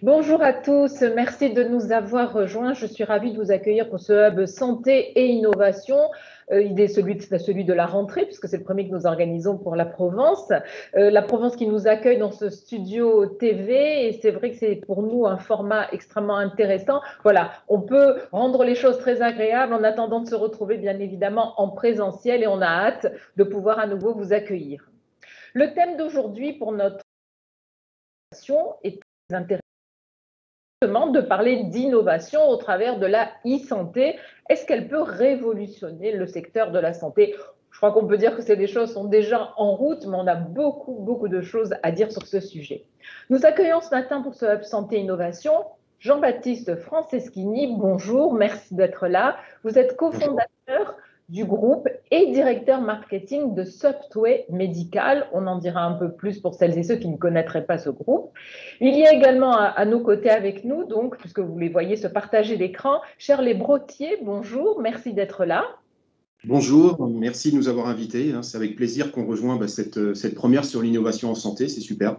Bonjour à tous, merci de nous avoir rejoints. Je suis ravie de vous accueillir pour ce hub santé et innovation. Il est celui de la rentrée, puisque c'est le premier que nous organisons pour la Provence. La Provence qui nous accueille dans ce studio TV, et c'est vrai que c'est pour nous un format extrêmement intéressant. Voilà, on peut rendre les choses très agréables en attendant de se retrouver bien évidemment en présentiel, et on a hâte de pouvoir à nouveau vous accueillir. Le thème d'aujourd'hui pour notre présentation est très intéressant, de parler d'innovation au travers de la e-santé. Est-ce qu'elle peut révolutionner le secteur de la santé? Je crois qu'on peut dire que des choses sont déjà en route, mais on a beaucoup de choses à dire sur ce sujet. Nous accueillons ce matin pour ce Hub Santé Innovation Jean-Baptiste Franceschini. Bonjour, merci d'être là. Vous êtes Bonjour. cofondateur du groupe et directeur marketing de Softway Medical. On en dira un peu plus pour celles et ceux qui ne connaîtraient pas ce groupe. Il y a également à nos côtés avec nous, donc, puisque vous les voyez se partager l'écran, Shirley Brottier, bonjour, merci d'être là. Bonjour, merci de nous avoir invités. C'est avec plaisir qu'on rejoint cette première sur l'innovation en santé, c'est super.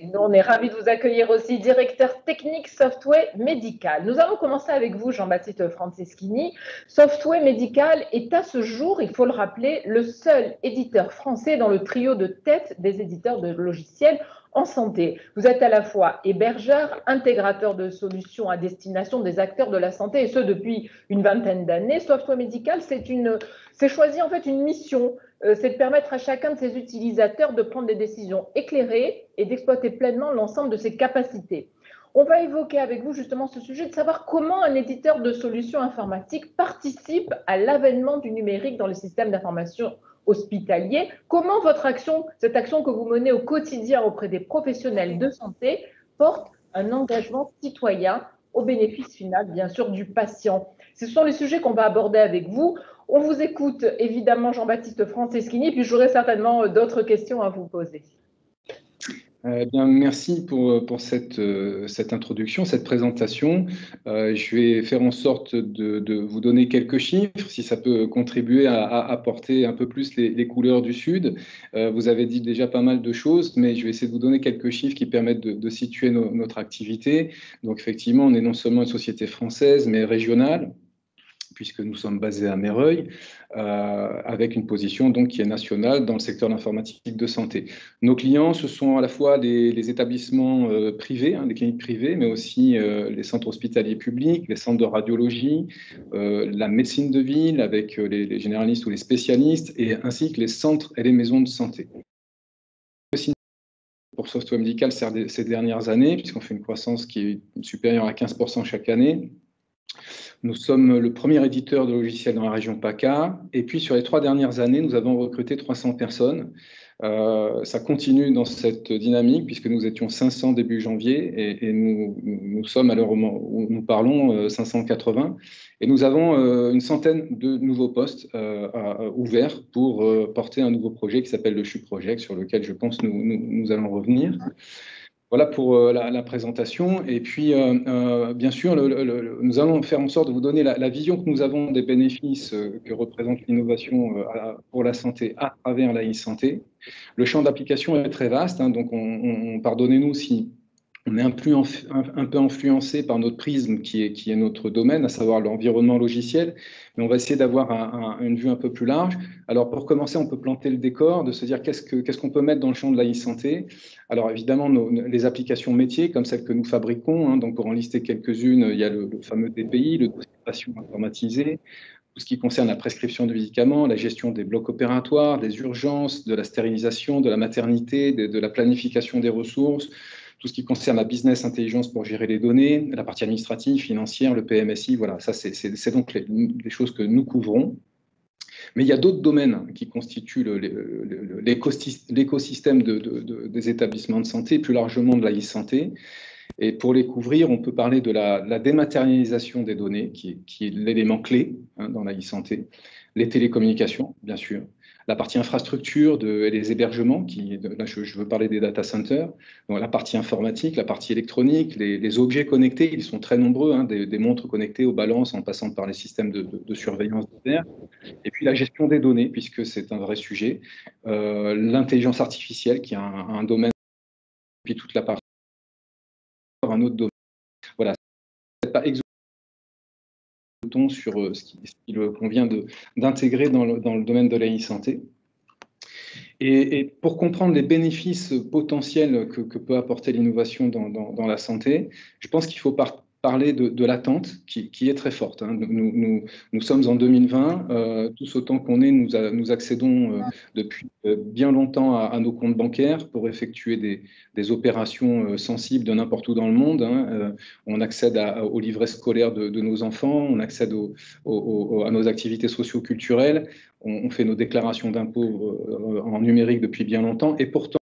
Et nous, on est ravis de vous accueillir aussi, directeur technique Softway Medical. Nous allons commencer avec vous, Jean-Baptiste Franceschini. Softway Medical est à ce jour, il faut le rappeler, le seul éditeur français dans le trio de tête des éditeurs de logiciels en santé. Vous êtes à la fois hébergeur, intégrateur de solutions à destination des acteurs de la santé, et ce depuis une vingtaine d'années. Softway Medical, c'est choisi en fait une mission, c'est de permettre à chacun de ses utilisateurs de prendre des décisions éclairées et d'exploiter pleinement l'ensemble de ses capacités. On va évoquer avec vous justement ce sujet de savoir comment un éditeur de solutions informatiques participe à l'avènement du numérique dans le système d'information hospitalier. Comment votre action, cette action que vous menez au quotidien auprès des professionnels de santé, porte un engagement citoyen au bénéfice final, bien sûr, du patient. Ce sont les sujets qu'on va aborder avec vous. On vous écoute évidemment, Jean-Baptiste Franceschini, puis j'aurai certainement d'autres questions à vous poser. Bien, merci pour cette introduction, cette présentation. Je vais faire en sorte de vous donner quelques chiffres, si ça peut contribuer à apporter un peu plus les couleurs du Sud. Vous avez dit déjà pas mal de choses, mais je vais essayer de vous donner quelques chiffres qui permettent de situer notre activité. Donc effectivement, on est non seulement une société française, mais régionale, puisque nous sommes basés à Meyreuil, avec une position donc qui est nationale dans le secteur de l'informatique de santé. Nos clients, ce sont à la fois les établissements privés, des cliniques privées, mais aussi les centres hospitaliers publics, les centres de radiologie, la médecine de ville avec les généralistes ou les spécialistes, et ainsi que les centres et les maisons de santé. Pour Softway Medical ces dernières années, puisqu'on fait une croissance qui est supérieure à 15% chaque année. Nous sommes le premier éditeur de logiciels dans la région PACA. Et puis, sur les 3 dernières années, nous avons recruté 300 personnes. Ça continue dans cette dynamique, puisque nous étions 500 début janvier et nous sommes, à l'heure où nous parlons, 580. Et nous avons une centaine de nouveaux postes ouverts pour porter un nouveau projet qui s'appelle le CHU Project, sur lequel je pense nous allons revenir. Voilà pour la présentation. Et puis, bien sûr, nous allons faire en sorte de vous donner la vision que nous avons des bénéfices que représente l'innovation pour la santé à travers la e-santé. Le champ d'application est très vaste, donc pardonnez-nous si on est un peu influencé par notre prisme qui est notre domaine, à savoir l'environnement logiciel, mais on va essayer d'avoir une vue un peu plus large. Alors pour commencer, on peut planter le décor, de se dire qu'est-ce qu'on peut mettre dans le champ de la e-santé. Alors évidemment, les applications métiers, comme celles que nous fabriquons, donc pour en lister quelques-unes, il y a le fameux DPI, le dossier patient informatisé, tout ce qui concerne la prescription de médicaments, la gestion des blocs opératoires, des urgences, de la stérilisation, de la maternité, de la planification des ressources, tout ce qui concerne la business intelligence pour gérer les données, la partie administrative, financière, le PMSI, voilà, ça c'est donc les choses que nous couvrons. Mais il y a d'autres domaines qui constituent l'écosystème des établissements de santé, plus largement de la e-santé. Et pour les couvrir, on peut parler de la dématérialisation des données, qui est l'élément clé dans la e-santé, les télécommunications, bien sûr, la partie infrastructure et les hébergements, là je veux parler des data centers, donc la partie informatique, la partie électronique, les objets connectés, ils sont très nombreux, des montres connectées aux balances en passant par les systèmes de surveillance d'air, et puis la gestion des données, puisque c'est un vrai sujet, l'intelligence artificielle, qui est un domaine, puis toute la partie, un autre domaine. pas exactement sur ce qu'il convient d'intégrer dans le domaine de l'e-santé. Et pour comprendre les bénéfices potentiels que peut apporter l'innovation dans la santé, je pense qu'il faut parler de l'attente qui est très forte. Hein. Nous sommes en 2020, tous autant qu'on est, nous accédons depuis bien longtemps à nos comptes bancaires pour effectuer des opérations sensibles de n'importe où dans le monde. Hein. On accède aux livrets scolaires de nos enfants, on accède à nos activités socio-culturelles, on fait nos déclarations d'impôts en numérique depuis bien longtemps, et pourtant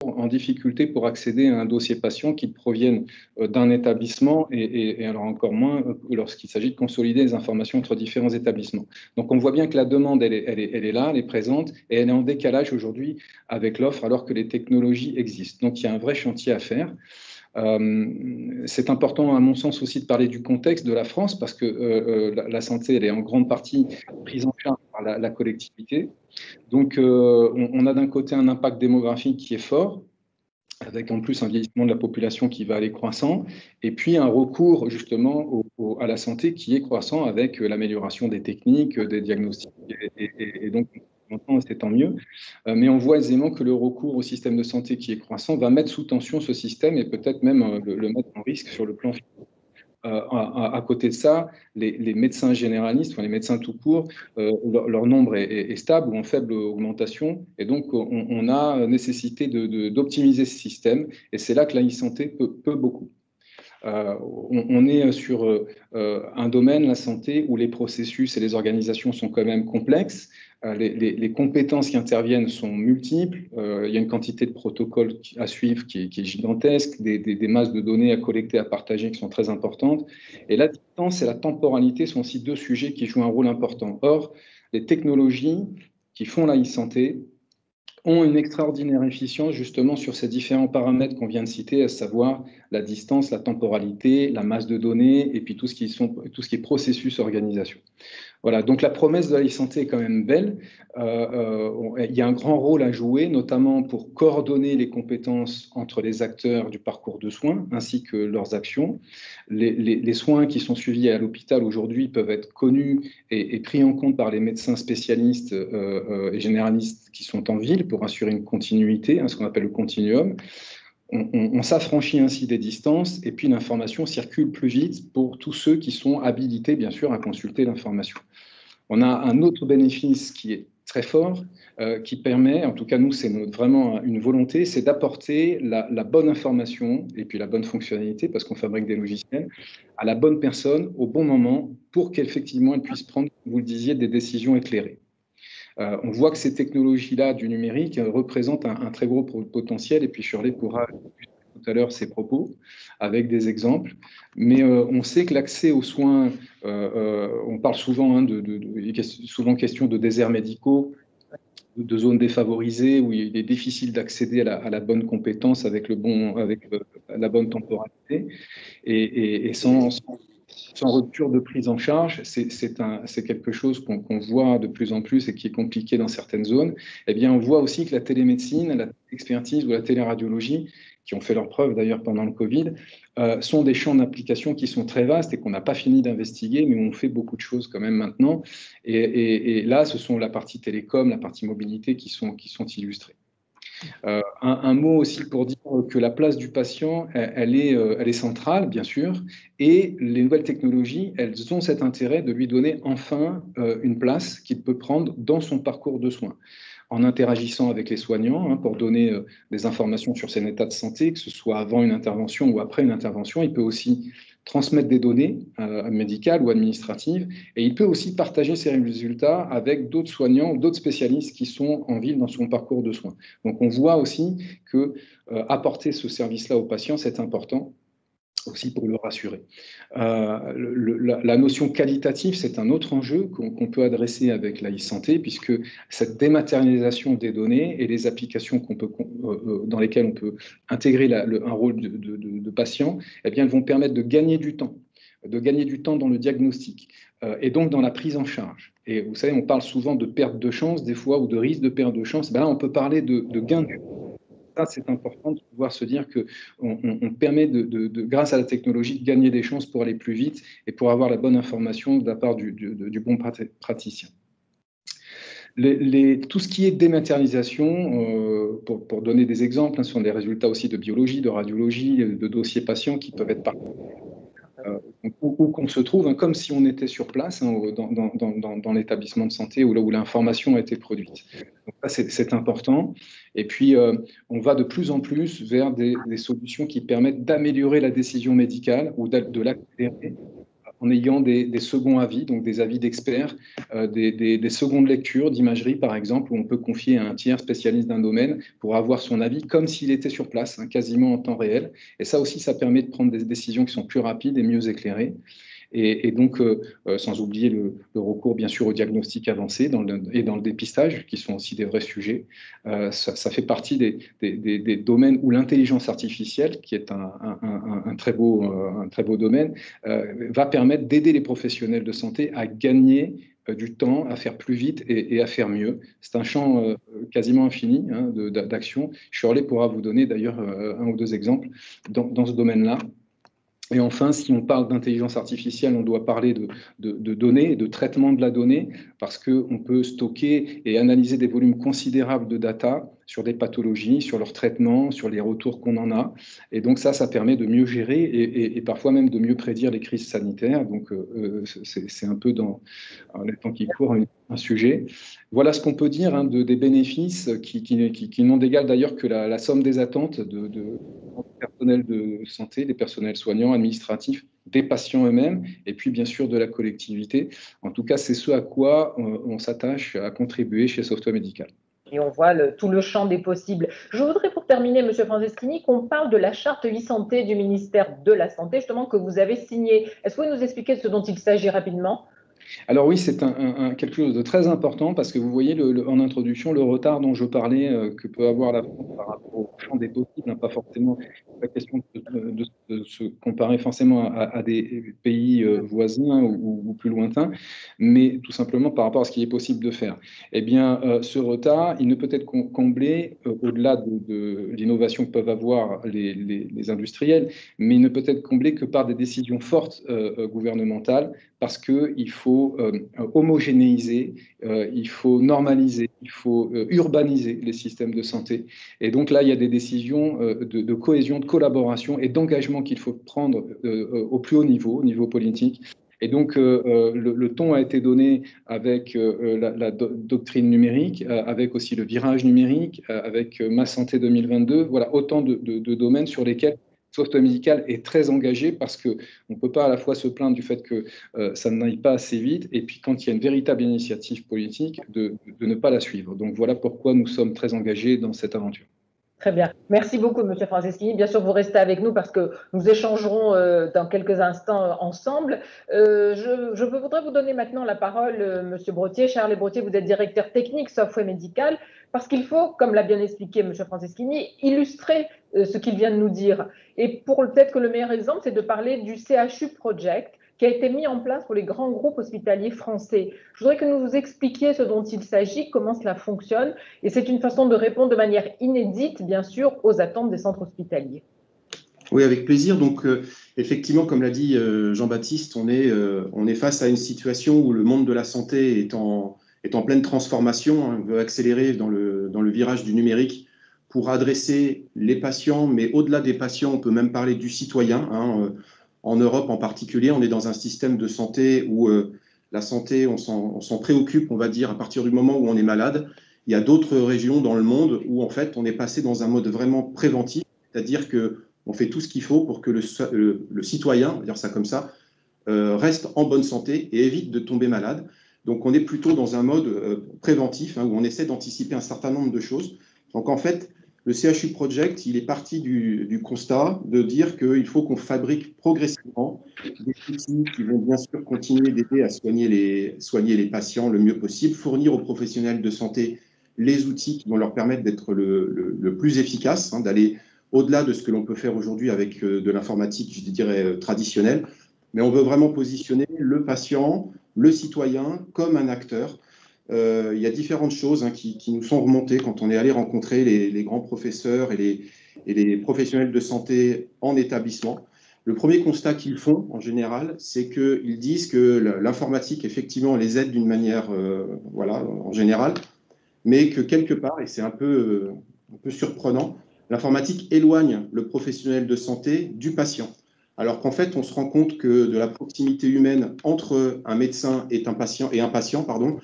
en difficulté pour accéder à un dossier patient qui provienne d'un établissement et alors encore moins lorsqu'il s'agit de consolider les informations entre différents établissements. Donc on voit bien que la demande, elle est là, elle est présente et elle est en décalage aujourd'hui avec l'offre alors que les technologies existent. Donc il y a un vrai chantier à faire. C'est important à mon sens aussi de parler du contexte de la France parce que la santé, elle est en grande partie prise en charge par la collectivité. Donc on a d'un côté un impact démographique qui est fort, avec en plus un vieillissement de la population qui va aller croissant, et puis un recours justement à la santé qui est croissant avec l'amélioration des techniques, des diagnostics, et donc c'est tant mieux. Mais on voit aisément que le recours au système de santé qui est croissant va mettre sous tension ce système et peut-être même le mettre en risque sur le plan financier. À côté de ça, les médecins généralistes, enfin les médecins tout court, leur nombre est stable ou en faible augmentation. Et donc, on a nécessité d'optimiser ce système. Et c'est là que la e-santé peut beaucoup. On est sur un domaine, la santé, où les processus et les organisations sont quand même complexes. Les compétences qui interviennent sont multiples. Il y a une quantité de protocoles à suivre qui est gigantesque, des masses de données à collecter, à partager qui sont très importantes. Et la distance et la temporalité sont aussi deux sujets qui jouent un rôle important. Or, les technologies qui font la e-santé ont une extraordinaire efficience justement sur ces différents paramètres qu'on vient de citer, à savoir la distance, la temporalité, la masse de données et puis tout ce qui est processus organisation. Voilà, donc la promesse de la e-santé est quand même belle. Il y a un grand rôle à jouer, notamment pour coordonner les compétences entre les acteurs du parcours de soins ainsi que leurs actions. Les soins qui sont suivis à l'hôpital aujourd'hui peuvent être connus et pris en compte par les médecins spécialistes et généralistes qui sont en ville pour assurer une continuité, ce qu'on appelle le continuum. On s'affranchit ainsi des distances et puis l'information circule plus vite pour tous ceux qui sont habilités, bien sûr, à consulter l'information. On a un autre bénéfice qui est très fort, qui permet, en tout cas nous, c'est vraiment une volonté, c'est d'apporter la bonne information et puis la bonne fonctionnalité, parce qu'on fabrique des logiciels, à la bonne personne au bon moment pour qu'effectivement elle puisse prendre, vous le disiez, des décisions éclairées. On voit que ces technologies-là du numérique représentent un très gros potentiel, et puis Shirley pourra tout à l'heure ses propos avec des exemples. Mais on sait que l'accès aux soins, on parle souvent, souvent question de déserts médicaux, de zones défavorisées où il est difficile d'accéder à la bonne compétence avec la bonne temporalité, et sans rupture de prise en charge, c'est quelque chose qu'on voit de plus en plus et qui est compliqué dans certaines zones. Eh bien, on voit aussi que la télémédecine, la expertise ou la téléradiologie, qui ont fait leurs preuves d'ailleurs pendant le Covid, sont des champs d'application qui sont très vastes et qu'on n'a pas fini d'investiguer, mais on fait beaucoup de choses quand même maintenant. Et là, ce sont la partie télécom, la partie mobilité qui sont illustrées. Un mot aussi pour dire que la place du patient, elle est centrale, bien sûr, et les nouvelles technologies, elles ont cet intérêt de lui donner enfin une place qu'il peut prendre dans son parcours de soins, en interagissant avec les soignants pour donner des informations sur son état de santé, que ce soit avant une intervention ou après une intervention. Il peut aussi transmettre des données médicales ou administratives, et il peut aussi partager ses résultats avec d'autres soignants ou d'autres spécialistes qui sont en ville dans son parcours de soins. Donc on voit aussi que apporter ce service-là aux patients, c'est important aussi pour le rassurer. La notion qualitative, c'est un autre enjeu qu'on peut adresser avec la e-santé, puisque cette dématérialisation des données et les applications dans lesquelles on peut intégrer un rôle de patient, eh bien, elles vont permettre de gagner du temps dans le diagnostic et donc dans la prise en charge. Et vous savez, on parle souvent de perte de chance des fois ou de risque de perte de chance. Ben là, on peut parler de gain du temps. ça, c'est important de pouvoir se dire qu'on permet, grâce à la technologie, de gagner des chances pour aller plus vite et pour avoir la bonne information de la part du bon praticien. Tout ce qui est dématérialisation, pour donner des exemples, ce sont des résultats aussi de biologie, de radiologie, de dossiers patients qui peuvent être partagés. Où qu'on se trouve, comme si on était sur place dans l'établissement de santé où l'information a été produite. Donc ça, c'est important. Et puis, on va de plus en plus vers des solutions qui permettent d'améliorer la décision médicale ou de l'accélérer en ayant des seconds avis, donc des avis d'experts, des secondes lectures d'imagerie, par exemple, où on peut confier à un tiers spécialiste d'un domaine pour avoir son avis comme s'il était sur place, quasiment en temps réel. Et ça aussi, ça permet de prendre des décisions qui sont plus rapides et mieux éclairées. Et donc, sans oublier le recours, bien sûr, au diagnostic avancé et dans le dépistage, qui sont aussi des vrais sujets. Ça fait partie des domaines où l'intelligence artificielle, qui est un très beau domaine, va permettre d'aider les professionnels de santé à gagner du temps, à faire plus vite et à faire mieux. C'est un champ quasiment infini d'action. Shirley pourra vous donner d'ailleurs un ou deux exemples dans ce domaine-là. Et enfin, si on parle d'intelligence artificielle, on doit parler de données, de traitement de la donnée, parce qu'on peut stocker et analyser des volumes considérables de data sur des pathologies, sur leur traitement, sur les retours qu'on en a. Et donc ça permet de mieux gérer et parfois même de mieux prédire les crises sanitaires. Donc c'est un peu dans les temps qui courent un sujet. Voilà ce qu'on peut dire des bénéfices qui n'ont d'égal d'ailleurs que la somme des attentes du personnel de santé, des personnels soignants, administratifs, des patients eux-mêmes, et puis bien sûr de la collectivité. En tout cas, c'est ce à quoi on s'attache à contribuer chez Software Médical. Et on voit tout le champ des possibles. Je voudrais, pour terminer, M. Franceschini, qu'on parle de la charte e-santé du ministère de la Santé, justement, que vous avez signée. Est-ce que vous pouvez nous expliquer de ce dont il s'agit rapidement ? Alors oui, c'est quelque chose de très important parce que vous voyez en introduction le retard dont je parlais que peut avoir la France par rapport au champ des possibles, pas forcément la question de se comparer forcément à des pays voisins ou plus lointains, mais tout simplement par rapport à ce qu'il est possible de faire. Eh bien, ce retard, il ne peut être comblé au-delà de l'innovation que peuvent avoir les industriels, mais il ne peut être comblé que par des décisions fortes gouvernementales, parce qu'il faut homogénéiser, il faut normaliser, il faut urbaniser les systèmes de santé. Et donc là, il y a des décisions de cohésion, de collaboration et d'engagement qu'il faut prendre au plus haut niveau, au niveau politique. Et donc, le ton a été donné avec la doctrine numérique, avec aussi le virage numérique, avec Ma Santé 2022. Voilà, autant de domaines sur lesquels Software Médical est très engagé parce qu'on ne peut pas à la fois se plaindre du fait que ça n'aille pas assez vite et puis quand il y a une véritable initiative politique, de ne pas la suivre. Donc voilà pourquoi nous sommes très engagés dans cette aventure. Très bien. Merci beaucoup, M. Franceschini. Bien sûr, vous restez avec nous parce que nous échangerons dans quelques instants ensemble. Je voudrais vous donner maintenant la parole, M. Brottier. Charles Brottier, vous êtes directeur technique Software Médical, parce qu'il faut, comme l'a bien expliqué M. Franceschini, illustrer ce qu'il vient de nous dire. Et peut-être que le meilleur exemple, c'est de parler du CHU Project, qui a été mis en place pour les grands groupes hospitaliers français. Je voudrais que nous vous expliquiez ce dont il s'agit, comment cela fonctionne, et c'est une façon de répondre de manière inédite, bien sûr, aux attentes des centres hospitaliers. Oui, avec plaisir. Donc, effectivement, comme l'a dit Jean-Baptiste, on est face à une situation où le monde de la santé est en pleine transformation, on veut accélérer dans le virage du numérique pour adresser les patients, mais au-delà des patients, on peut même parler du citoyen. En Europe en particulier, on est dans un système de santé où la santé, on s'en préoccupe, on va dire, à partir du moment où on est malade. Il y a d'autres régions dans le monde où, en fait, on est passé dans un mode vraiment préventif, c'est-à-dire qu'on fait tout ce qu'il faut pour que le citoyen, on va dire ça comme ça, reste en bonne santé et évite de tomber malade. Donc, on est plutôt dans un mode préventif, où on essaie d'anticiper un certain nombre de choses. Donc, en fait, le CHU Project, il est parti du constat de dire qu'il faut qu'on fabrique progressivement des outils qui vont bien sûr continuer d'aider à soigner les patients le mieux possible, fournir aux professionnels de santé les outils qui vont leur permettre d'être le plus efficaces, d'aller au-delà de ce que l'on peut faire aujourd'hui avec de l'informatique, je dirais, traditionnelle. Mais on veut vraiment positionner le patient, le citoyen, comme un acteur il y a différentes choses qui nous sont remontées quand on est allé rencontrer les grands professeurs et les professionnels de santé en établissement. Le premier constat qu'ils font, en général, c'est qu'ils disent que l'informatique, effectivement, les aide d'une manière, voilà, en général, mais que quelque part, et c'est un peu surprenant, l'informatique éloigne le professionnel de santé du patient. Alors qu'en fait, on se rend compte que de la proximité humaine entre un médecin et un patient, pardon,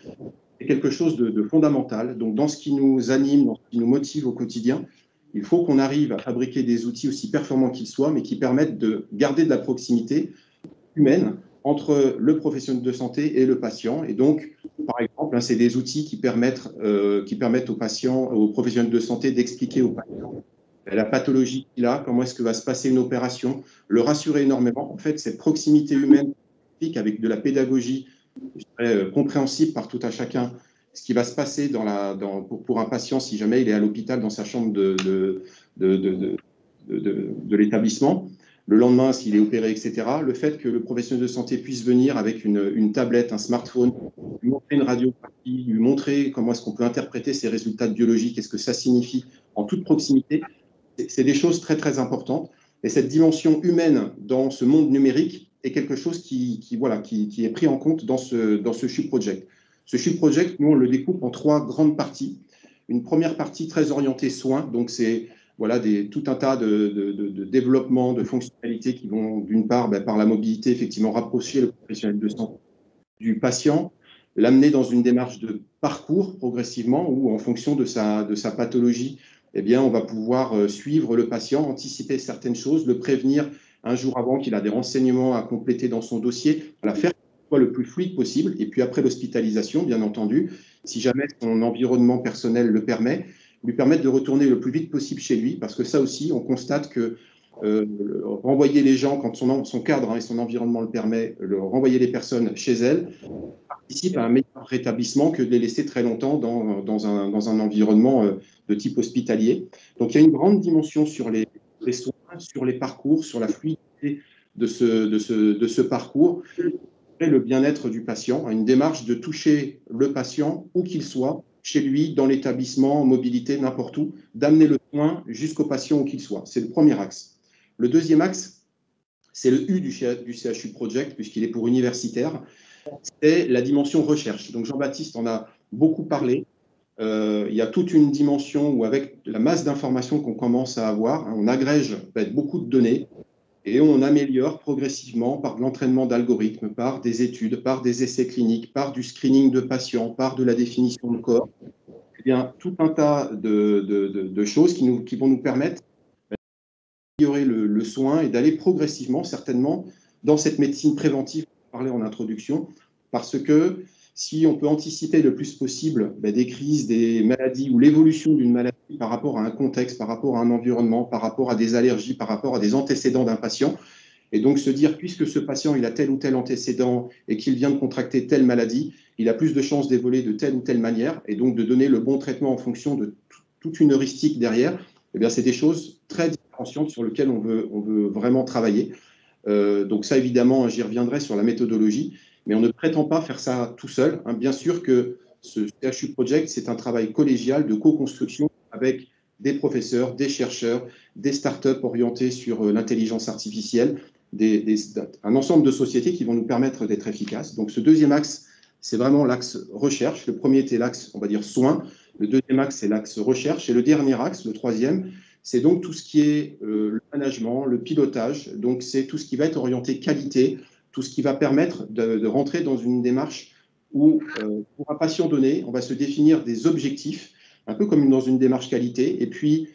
c'est quelque chose de fondamental. Donc, dans ce qui nous anime, dans ce qui nous motive au quotidien, il faut qu'on arrive à fabriquer des outils aussi performants qu'ils soient, mais qui permettent de garder de la proximité humaine entre le professionnel de santé et le patient. Et donc, par exemple, c'est des outils qui permettent aux patients, aux professionnels de santé d'expliquer aux patients la pathologie qu'il a, comment est-ce que va se passer une opération, le rassurer énormément. En fait, cette proximité humaine avec de la pédagogie compréhensible par tout un chacun, ce qui va se passer pour un patient si jamais il est à l'hôpital dans sa chambre de l'établissement, le lendemain s'il est opéré, etc. Le fait que le professionnel de santé puisse venir avec une tablette, un smartphone, lui montrer une radiographie, lui montrer comment est-ce qu'on peut interpréter ces résultats biologiques, qu'est-ce que ça signifie en toute proximité, c'est des choses très, très importantes. Et cette dimension humaine dans ce monde numérique est quelque chose qui est pris en compte dans ce SHU Project. Ce SHU Project, nous, on le découpe en 3 grandes parties. Une première partie très orientée soins, donc c'est tout un tas de développement, de fonctionnalités qui vont, d'une part, par la mobilité, effectivement, rapprocher le professionnel de santé du patient, l'amener dans une démarche de parcours progressivement, où en fonction de sa pathologie, eh bien, on va pouvoir suivre le patient, anticiper certaines choses, le prévenir un jour avant qu'il a des renseignements à compléter dans son dossier, faire qu'il soit le plus fluide possible. Et puis après l'hospitalisation, bien entendu, si jamais son environnement personnel le permet, lui permettre de retourner le plus vite possible chez lui, parce que ça aussi, on constate que renvoyer les gens, quand son cadre et son environnement le permet, renvoyer les personnes chez elles, participe à un meilleur rétablissement que de les laisser très longtemps dans un environnement de type hospitalier. Donc, il y a une grande dimension sur les soins, sur les parcours, sur la fluidité de ce parcours, et le bien-être du patient, une démarche de toucher le patient où qu'il soit, chez lui, dans l'établissement, en mobilité, n'importe où, d'amener le soin jusqu'au patient où qu'il soit. C'est le premier axe. Le deuxième axe, c'est le U du CHU Project, puisqu'il est pour universitaire, c'est la dimension recherche. Donc Jean-Baptiste en a beaucoup parlé. Il y a toute une dimension où, avec la masse d'informations qu'on commence à avoir, on agrège beaucoup de données et on améliore progressivement par l'entraînement d'algorithmes, par des études, par des essais cliniques, par du screening de patients, par de la définition de corps. Eh bien, tout un tas de choses qui vont nous permettre d'améliorer le soin et d'aller progressivement, certainement, dans cette médecine préventive dont on parlait en introduction, parce que si on peut anticiper le plus possible des crises, des maladies ou l'évolution d'une maladie par rapport à un contexte, par rapport à un environnement, par rapport à des allergies, par rapport à des antécédents d'un patient, et donc se dire, puisque ce patient il a tel ou tel antécédent et qu'il vient de contracter telle maladie, il a plus de chances d'évoluer de telle ou telle manière, et donc de donner le bon traitement en fonction de toute une heuristique derrière, eh bien, c'est des choses très différenciantes sur lesquelles on veut vraiment travailler. Donc ça, évidemment, j'y reviendrai sur la méthodologie, mais on ne prétend pas faire ça tout seul. Bien sûr que ce CHU Project, c'est un travail collégial de co-construction avec des professeurs, des chercheurs, des startups orientées sur l'intelligence artificielle, un ensemble de sociétés qui vont nous permettre d'être efficaces. Donc ce deuxième axe, c'est vraiment l'axe recherche. Le premier était l'axe, on va dire, soins. Le deuxième axe, c'est l'axe recherche. Et le dernier axe, le troisième, c'est donc tout ce qui est le management, le pilotage. Donc c'est tout ce qui va être orienté qualité, tout ce qui va permettre de rentrer dans une démarche où, pour un patient donné, on va se définir des objectifs, un peu comme dans une démarche qualité, et puis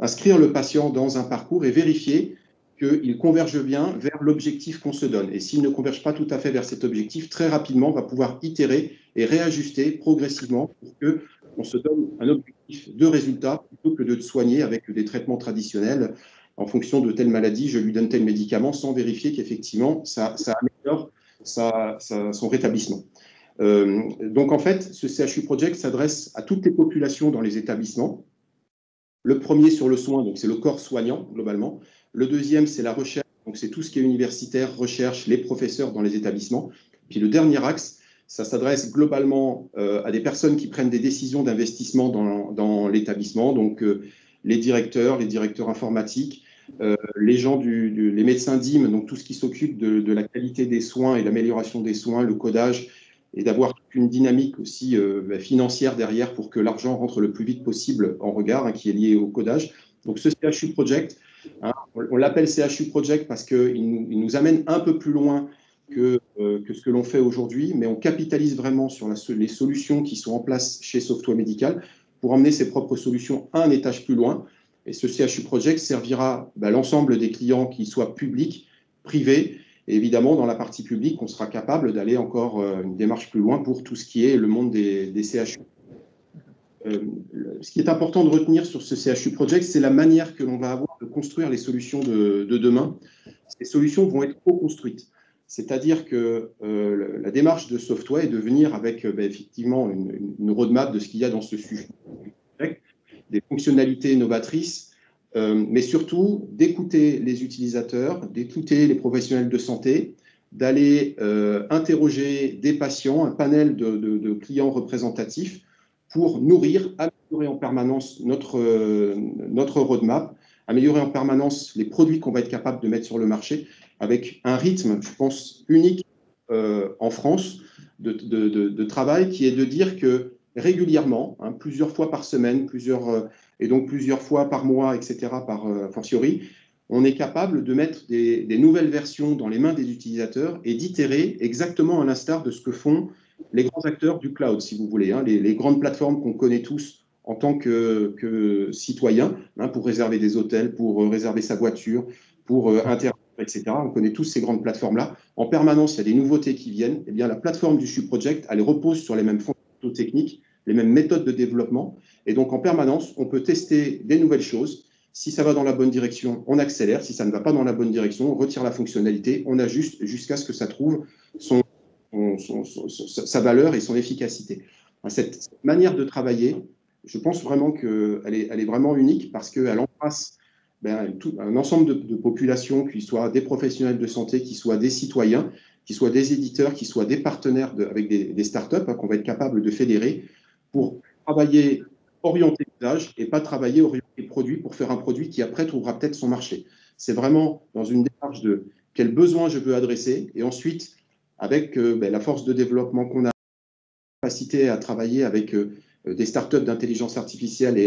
inscrire le patient dans un parcours et vérifier qu'il converge bien vers l'objectif qu'on se donne. Et s'il ne converge pas tout à fait vers cet objectif, très rapidement, on va pouvoir itérer et réajuster progressivement pour qu'on se donne un objectif de résultat plutôt que de soigner avec des traitements traditionnels. En fonction de telle maladie, je lui donne tel médicament sans vérifier qu'effectivement, ça améliore son rétablissement. Donc, en fait, ce CHU Project s'adresse à toutes les populations dans les établissements. Le premier sur le soin, donc c'est le corps soignant, globalement. Le deuxième, c'est la recherche, donc c'est tout ce qui est universitaire, recherche, les professeurs dans les établissements. Puis le dernier axe, Ça s'adresse globalement à des personnes qui prennent des décisions d'investissement dans l'établissement, donc les directeurs informatiques, les gens les médecins d'IM, donc tout ce qui s'occupe de la qualité des soins et l'amélioration des soins, le codage, et d'avoir une dynamique aussi financière derrière pour que l'argent rentre le plus vite possible en regard, qui est lié au codage. Donc ce CHU Project, on l'appelle CHU Project parce qu'il nous amène un peu plus loin que ce que l'on fait aujourd'hui, mais on capitalise vraiment sur les solutions qui sont en place chez Softway Medical pour emmener ses propres solutions un étage plus loin. Et ce CHU Project servira l'ensemble des clients, qu'ils soient publics, privés. Et évidemment, dans la partie publique, on sera capable d'aller encore une démarche plus loin pour tout ce qui est le monde des CHU. Ce qui est important de retenir sur ce CHU Project, c'est la manière que l'on va avoir de construire les solutions de demain. Ces solutions vont être co-construites. C'est-à-dire que la démarche de Softway est de venir avec effectivement une roadmap de ce qu'il y a dans ce sujet, des fonctionnalités novatrices, mais surtout d'écouter les utilisateurs, d'écouter les professionnels de santé, d'aller interroger des patients, un panel de clients représentatifs pour nourrir, améliorer en permanence notre roadmap, améliorer en permanence les produits qu'on va être capable de mettre sur le marché, avec un rythme, je pense, unique en France de travail, qui est de dire que régulièrement, plusieurs fois par semaine, et donc plusieurs fois par mois, etc., par fortiori, on est capable de mettre des nouvelles versions dans les mains des utilisateurs et d'itérer exactement à l'instar de ce que font les grands acteurs du cloud, si vous voulez, les grandes plateformes qu'on connaît tous en tant que citoyens, pour réserver des hôtels, pour réserver sa voiture, pour interagir, etc. On connaît tous ces grandes plateformes-là. En permanence, il y a des nouveautés qui viennent. Eh bien, la plateforme du CHU Project, elle repose sur les mêmes fondamentaux techniques, les mêmes méthodes de développement. Et donc, en permanence, on peut tester des nouvelles choses. Si ça va dans la bonne direction, on accélère. Si ça ne va pas dans la bonne direction, on retire la fonctionnalité, on ajuste jusqu'à ce que ça trouve sa valeur et son efficacité. Cette manière de travailler, je pense vraiment qu'elle est vraiment unique parce qu'elle embrasse un ensemble de populations, qui soient des professionnels de santé, qui soient des citoyens, qui soient des éditeurs, qui soient des partenaires avec des startups qu'on va être capable de fédérer pour travailler orienté usage et pas travailler orienté produit pour faire un produit qui après trouvera peut-être son marché. C'est vraiment dans une démarche de quel besoin je veux adresser et ensuite avec la force de développement qu'on a, capacité à travailler avec des startups d'intelligence artificielle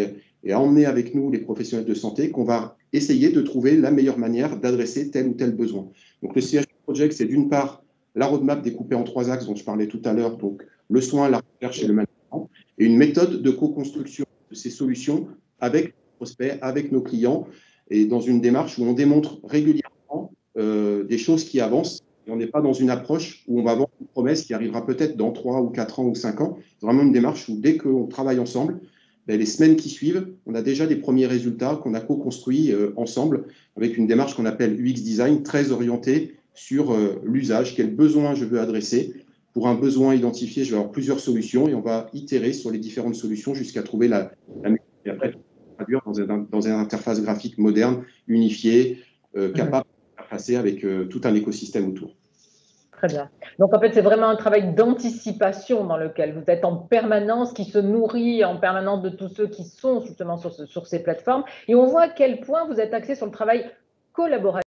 et à emmener avec nous les professionnels de santé, qu'on va essayer de trouver la meilleure manière d'adresser tel ou tel besoin. Donc le CHU Project, c'est d'une part la roadmap découpée en 3 axes dont je parlais tout à l'heure, donc le soin, la recherche et le management, et une méthode de co-construction de ces solutions avec nos prospects, avec nos clients, et dans une démarche où on démontre régulièrement des choses qui avancent. Et on n'est pas dans une approche où on va vendre une promesse qui arrivera peut-être dans 3 ou 4 ans ou 5 ans. C'est vraiment une démarche où dès qu'on travaille ensemble, les semaines qui suivent, on a déjà des premiers résultats qu'on a co-construits ensemble avec une démarche qu'on appelle UX Design, très orientée sur l'usage, quel besoin je veux adresser. Pour un besoin identifié, je vais avoir plusieurs solutions et on va itérer sur les différentes solutions jusqu'à trouver la meilleure. Et après, traduire dans une interface graphique moderne, unifiée, capable d'interfacer avec tout un écosystème autour. Très bien. Donc, en fait, c'est vraiment un travail d'anticipation dans lequel vous êtes en permanence, qui se nourrit en permanence de tous ceux qui sont justement sur ces plateformes. Et on voit à quel point vous êtes axé sur le travail collaboratif,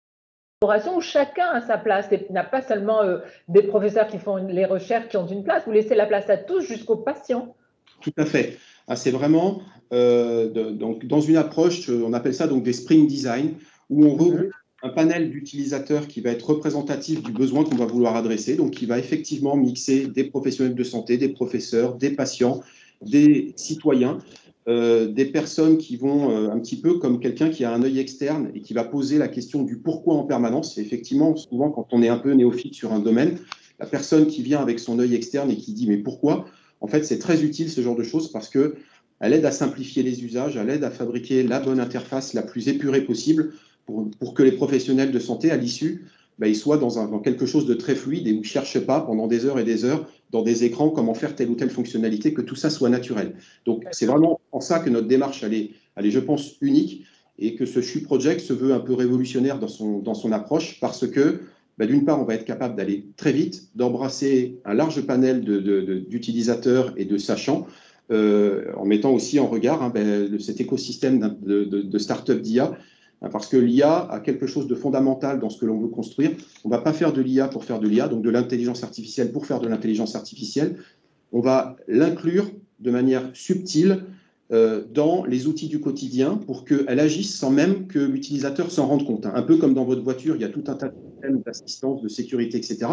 où chacun a sa place. Il n'y a pas seulement des professeurs qui font les recherches qui ont une place. Vous laissez la place à tous jusqu'aux patients. Tout à fait. C'est vraiment donc, dans une approche, on appelle ça donc des sprint design, où on regroupe un panel d'utilisateurs qui va être représentatif du besoin qu'on va vouloir adresser, donc qui va effectivement mixer des professionnels de santé, des professeurs, des patients, des citoyens, des personnes qui vont un petit peu comme quelqu'un qui a un œil externe et qui va poser la question du pourquoi en permanence. Et effectivement, souvent, quand on est un peu néophyte sur un domaine, la personne qui vient avec son œil externe et qui dit « mais pourquoi ?» En fait, c'est très utile ce genre de choses parce qu'elle aide à simplifier les usages, elle aide à fabriquer la bonne interface la plus épurée possible pour que les professionnels de santé, à l'issue, ils soient dans quelque chose de très fluide et où ils ne cherchent pas pendant des heures et des heures dans des écrans comment faire telle ou telle fonctionnalité, que tout ça soit naturel. Donc, c'est vraiment en ça que notre démarche, elle est, je pense, unique et que ce CHU Project se veut un peu révolutionnaire dans son approche parce que d'une part, on va être capable d'aller très vite, d'embrasser un large panel d'utilisateurs et de sachants, en mettant aussi en regard cet écosystème de start-up d'IA, parce que l'IA a quelque chose de fondamental dans ce que l'on veut construire. On ne va pas faire de l'IA pour faire de l'IA, donc de l'intelligence artificielle pour faire de l'intelligence artificielle. On va l'inclure de manière subtile dans les outils du quotidien pour qu'elle agisse sans même que l'utilisateur s'en rende compte. Un peu comme dans votre voiture, il y a tout un tas de systèmes d'assistance, de sécurité, etc.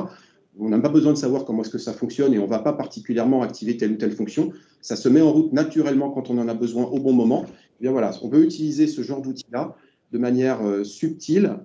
On n'a pas besoin de savoir comment est-ce que ça fonctionne et on ne va pas particulièrement activer telle ou telle fonction. Ça se met en route naturellement quand on en a besoin au bon moment. Et bien voilà, on peut utiliser ce genre d'outil-là de manière subtile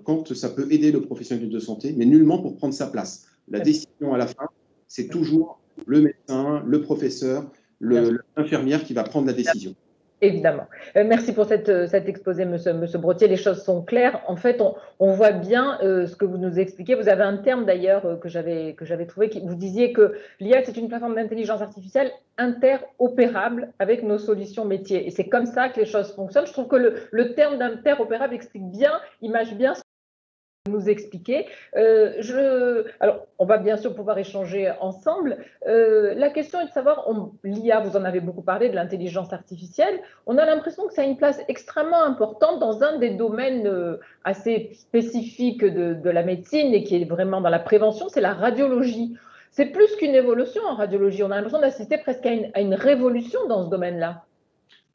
quand ça peut aider le professionnel de santé, mais nullement pour prendre sa place. La décision à la fin, c'est toujours le médecin, le professeur, l'infirmière qui va prendre la décision. Évidemment. Merci pour cet exposé, monsieur Brottier. Les choses sont claires. En fait, on voit bien ce que vous nous expliquez. Vous avez un terme d'ailleurs que j'avais trouvé. Vous disiez que l'IA, c'est une plateforme d'intelligence artificielle interopérable avec nos solutions métiers. Et c'est comme ça que les choses fonctionnent. Je trouve que le terme d'interopérable explique bien, image bien ce que vous nous expliquez. Alors, on va bien sûr pouvoir échanger ensemble. La question est de savoir, l'IA, vous en avez beaucoup parlé, de l'intelligence artificielle. On a l'impression que ça a une place extrêmement importante dans un des domaines assez spécifiques de la médecine et qui est vraiment dans la prévention, c'est la radiologie. C'est plus qu'une évolution en radiologie. On a l'impression d'assister presque à une révolution dans ce domaine-là.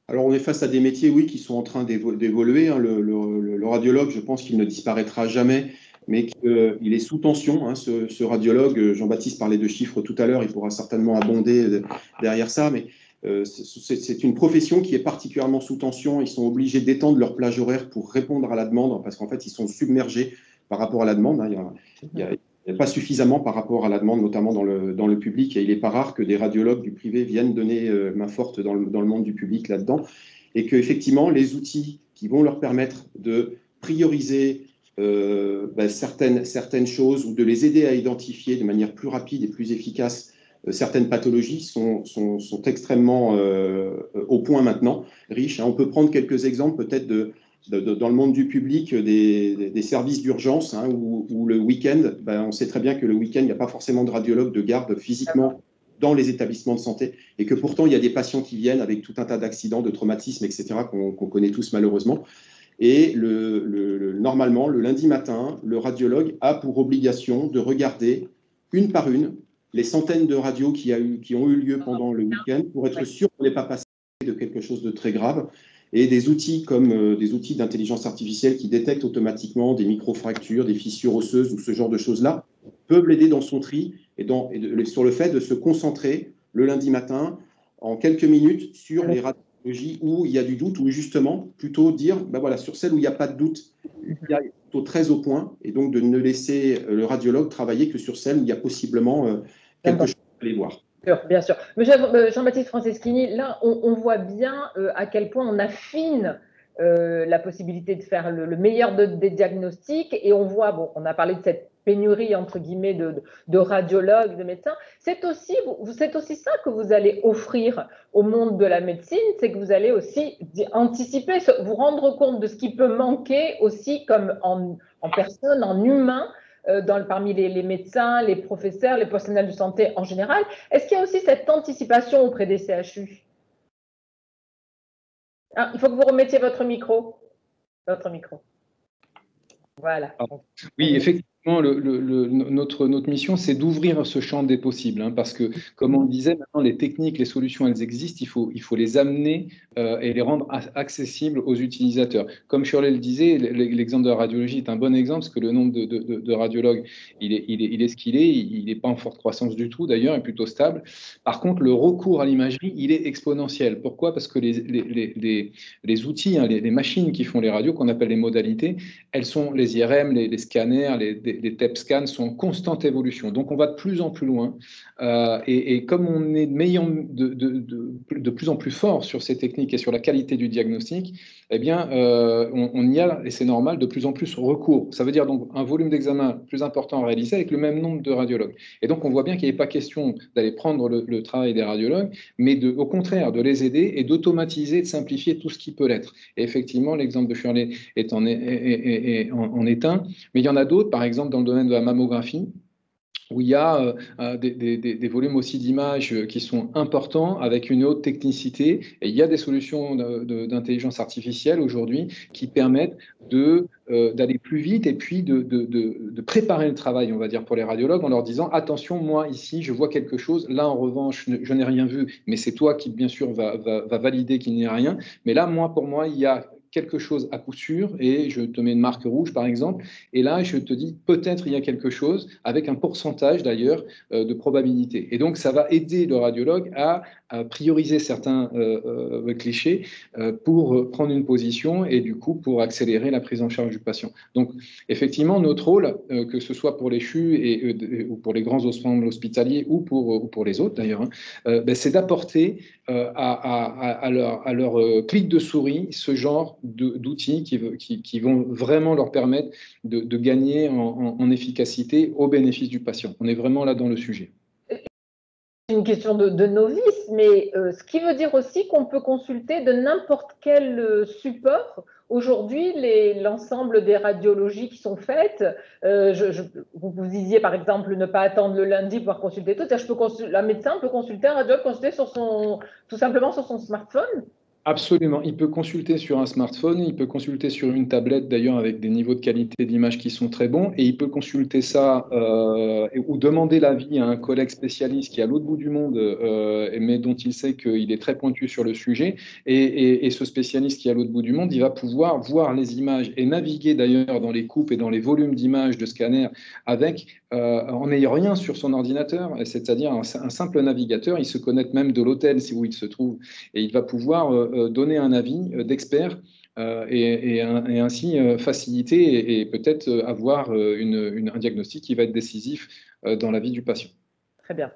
Alors, on est face à des métiers, oui, qui sont en train d'évoluer. Le radiologue, je pense qu'il ne disparaîtra jamais, mais qu'il est sous tension. Ce radiologue, Jean-Baptiste parlait de chiffres tout à l'heure, il pourra certainement abonder derrière ça, mais c'est une profession qui est particulièrement sous tension. Ils sont obligés d'étendre leur plage horaire pour répondre à la demande, parce qu'en fait, ils sont submergés par rapport à la demande. Il n'y a pas suffisamment par rapport à la demande, notamment dans le public, et il n'est pas rare que des radiologues du privé viennent donner main forte dans le monde du public là-dedans, et qu'effectivement, les outils qui vont leur permettre de prioriser certaines choses ou de les aider à identifier de manière plus rapide et plus efficace certaines pathologies sont extrêmement au point maintenant, riches. On peut prendre quelques exemples peut-être dans le monde du public, des services d'urgence, où le week-end, on sait très bien que le week-end, il n'y a pas forcément de radiologue de garde physiquement dans les établissements de santé, et que pourtant, il y a des patients qui viennent avec tout un tas d'accidents, de traumatismes, etc., qu'on connaît tous malheureusement. Et normalement, le lundi matin, le radiologue a pour obligation de regarder une par une les centaines de radios qui ont eu lieu pendant le week-end pour être sûr qu'on n'est pas passé de quelque chose de très grave. Et des outils comme des outils d'intelligence artificielle qui détectent automatiquement des microfractures, des fissures osseuses ou ce genre de choses-là peuvent l'aider dans son tri et sur le fait de se concentrer le lundi matin en quelques minutes sur les radiologies où il y a du doute, ou justement plutôt dire, voilà, sur celle où il n'y a pas de doute, il y a plutôt très au point, et donc de ne laisser le radiologue travailler que sur celle où il y a possiblement quelque chose à aller voir. Bien sûr. Jean-Baptiste Franceschini, là, on voit bien à quel point on affine la possibilité de faire le meilleur des diagnostics, et on voit, on a parlé de cette pénurie, entre guillemets, de radiologues, de médecins. C'est aussi ça que vous allez offrir au monde de la médecine, c'est que vous allez aussi anticiper, vous rendre compte de ce qui peut manquer aussi comme en personne, en humain, parmi les médecins, les professeurs, les personnels de santé en général. Est-ce qu'il y a aussi cette anticipation auprès des CHU? Il faut que vous remettiez votre micro. Voilà. Oui, effectivement, notre mission, c'est d'ouvrir ce champ des possibles, parce que, comme on le disait, maintenant, les techniques, les solutions, elles existent, il faut les amener et les rendre accessibles aux utilisateurs. Comme Shirley le disait, l'exemple de la radiologie est un bon exemple, parce que le nombre de radiologues, il est ce qu'il est, il n'est pas en forte croissance du tout, d'ailleurs, il est plutôt stable. Par contre, le recours à l'imagerie, il est exponentiel. Pourquoi? Parce que les outils, les machines qui font les radios, qu'on appelle les modalités, elles sont les IRM, les scanners, les TEP scans sont en constante évolution. Donc, on va de plus en plus loin. Et comme on est de plus en plus fort sur ces techniques et sur la qualité du diagnostic, eh bien, on y a, et c'est normal, de plus en plus recours. Ça veut dire donc un volume d'examen plus important à réaliser avec le même nombre de radiologues. Et donc, on voit bien qu'il n'est pas question d'aller prendre le travail des radiologues, mais au contraire, de les aider et d'automatiser, de simplifier tout ce qui peut l'être. Et effectivement, l'exemple de Shirley en est un, mais il y en a d'autres, par exemple, dans le domaine de la mammographie, où il y a des volumes aussi d'images qui sont importants, avec une haute technicité. Et il y a des solutions d'intelligence artificielle aujourd'hui qui permettent d'aller plus vite et puis de préparer le travail, on va dire, pour les radiologues, en leur disant, attention, moi, ici, je vois quelque chose. Là, en revanche, je n'ai rien vu, mais c'est toi qui, bien sûr, va valider qu'il n'y a rien. Mais là, pour moi, il y a quelque chose à coup sûr, et je te mets une marque rouge, par exemple, et là, je te dis, peut-être il y a quelque chose, avec un pourcentage d'ailleurs de probabilité. Et donc, ça va aider le radiologue à prioriser certains clichés pour prendre une position et du coup, pour accélérer la prise en charge du patient. Donc, effectivement, notre rôle, que ce soit pour les CHU ou pour les grands ensembles hospitaliers ou pour les autres d'ailleurs, c'est d'apporter à leur clic de souris ce genre d'outils qui vont vraiment leur permettre de gagner en efficacité au bénéfice du patient. On est vraiment là dans le sujet. C'est une question de novice, mais ce qui veut dire aussi qu'on peut consulter de n'importe quel support. Aujourd'hui, l'ensemble des radiologies qui sont faites, vous disiez par exemple ne pas attendre le lundi pour pouvoir consulter tout. Un médecin peut consulter, un radiologue consulter tout simplement sur son smartphone. Absolument. Il peut consulter sur un smartphone, il peut consulter sur une tablette d'ailleurs avec des niveaux de qualité d'image qui sont très bons, et il peut consulter ça ou demander l'avis à un collègue spécialiste qui est à l'autre bout du monde, mais dont il sait qu'il est très pointu sur le sujet. Et ce spécialiste qui est à l'autre bout du monde, il va pouvoir voir les images et naviguer d'ailleurs dans les coupes et dans les volumes d'images de scanner en n'ayant rien sur son ordinateur, c'est-à-dire un simple navigateur. Il se connecte même de l'hôtel où il se trouve, et il va pouvoir donner un avis d'expert et ainsi faciliter et peut-être avoir un diagnostic qui va être décisif dans la vie du patient. Très bien.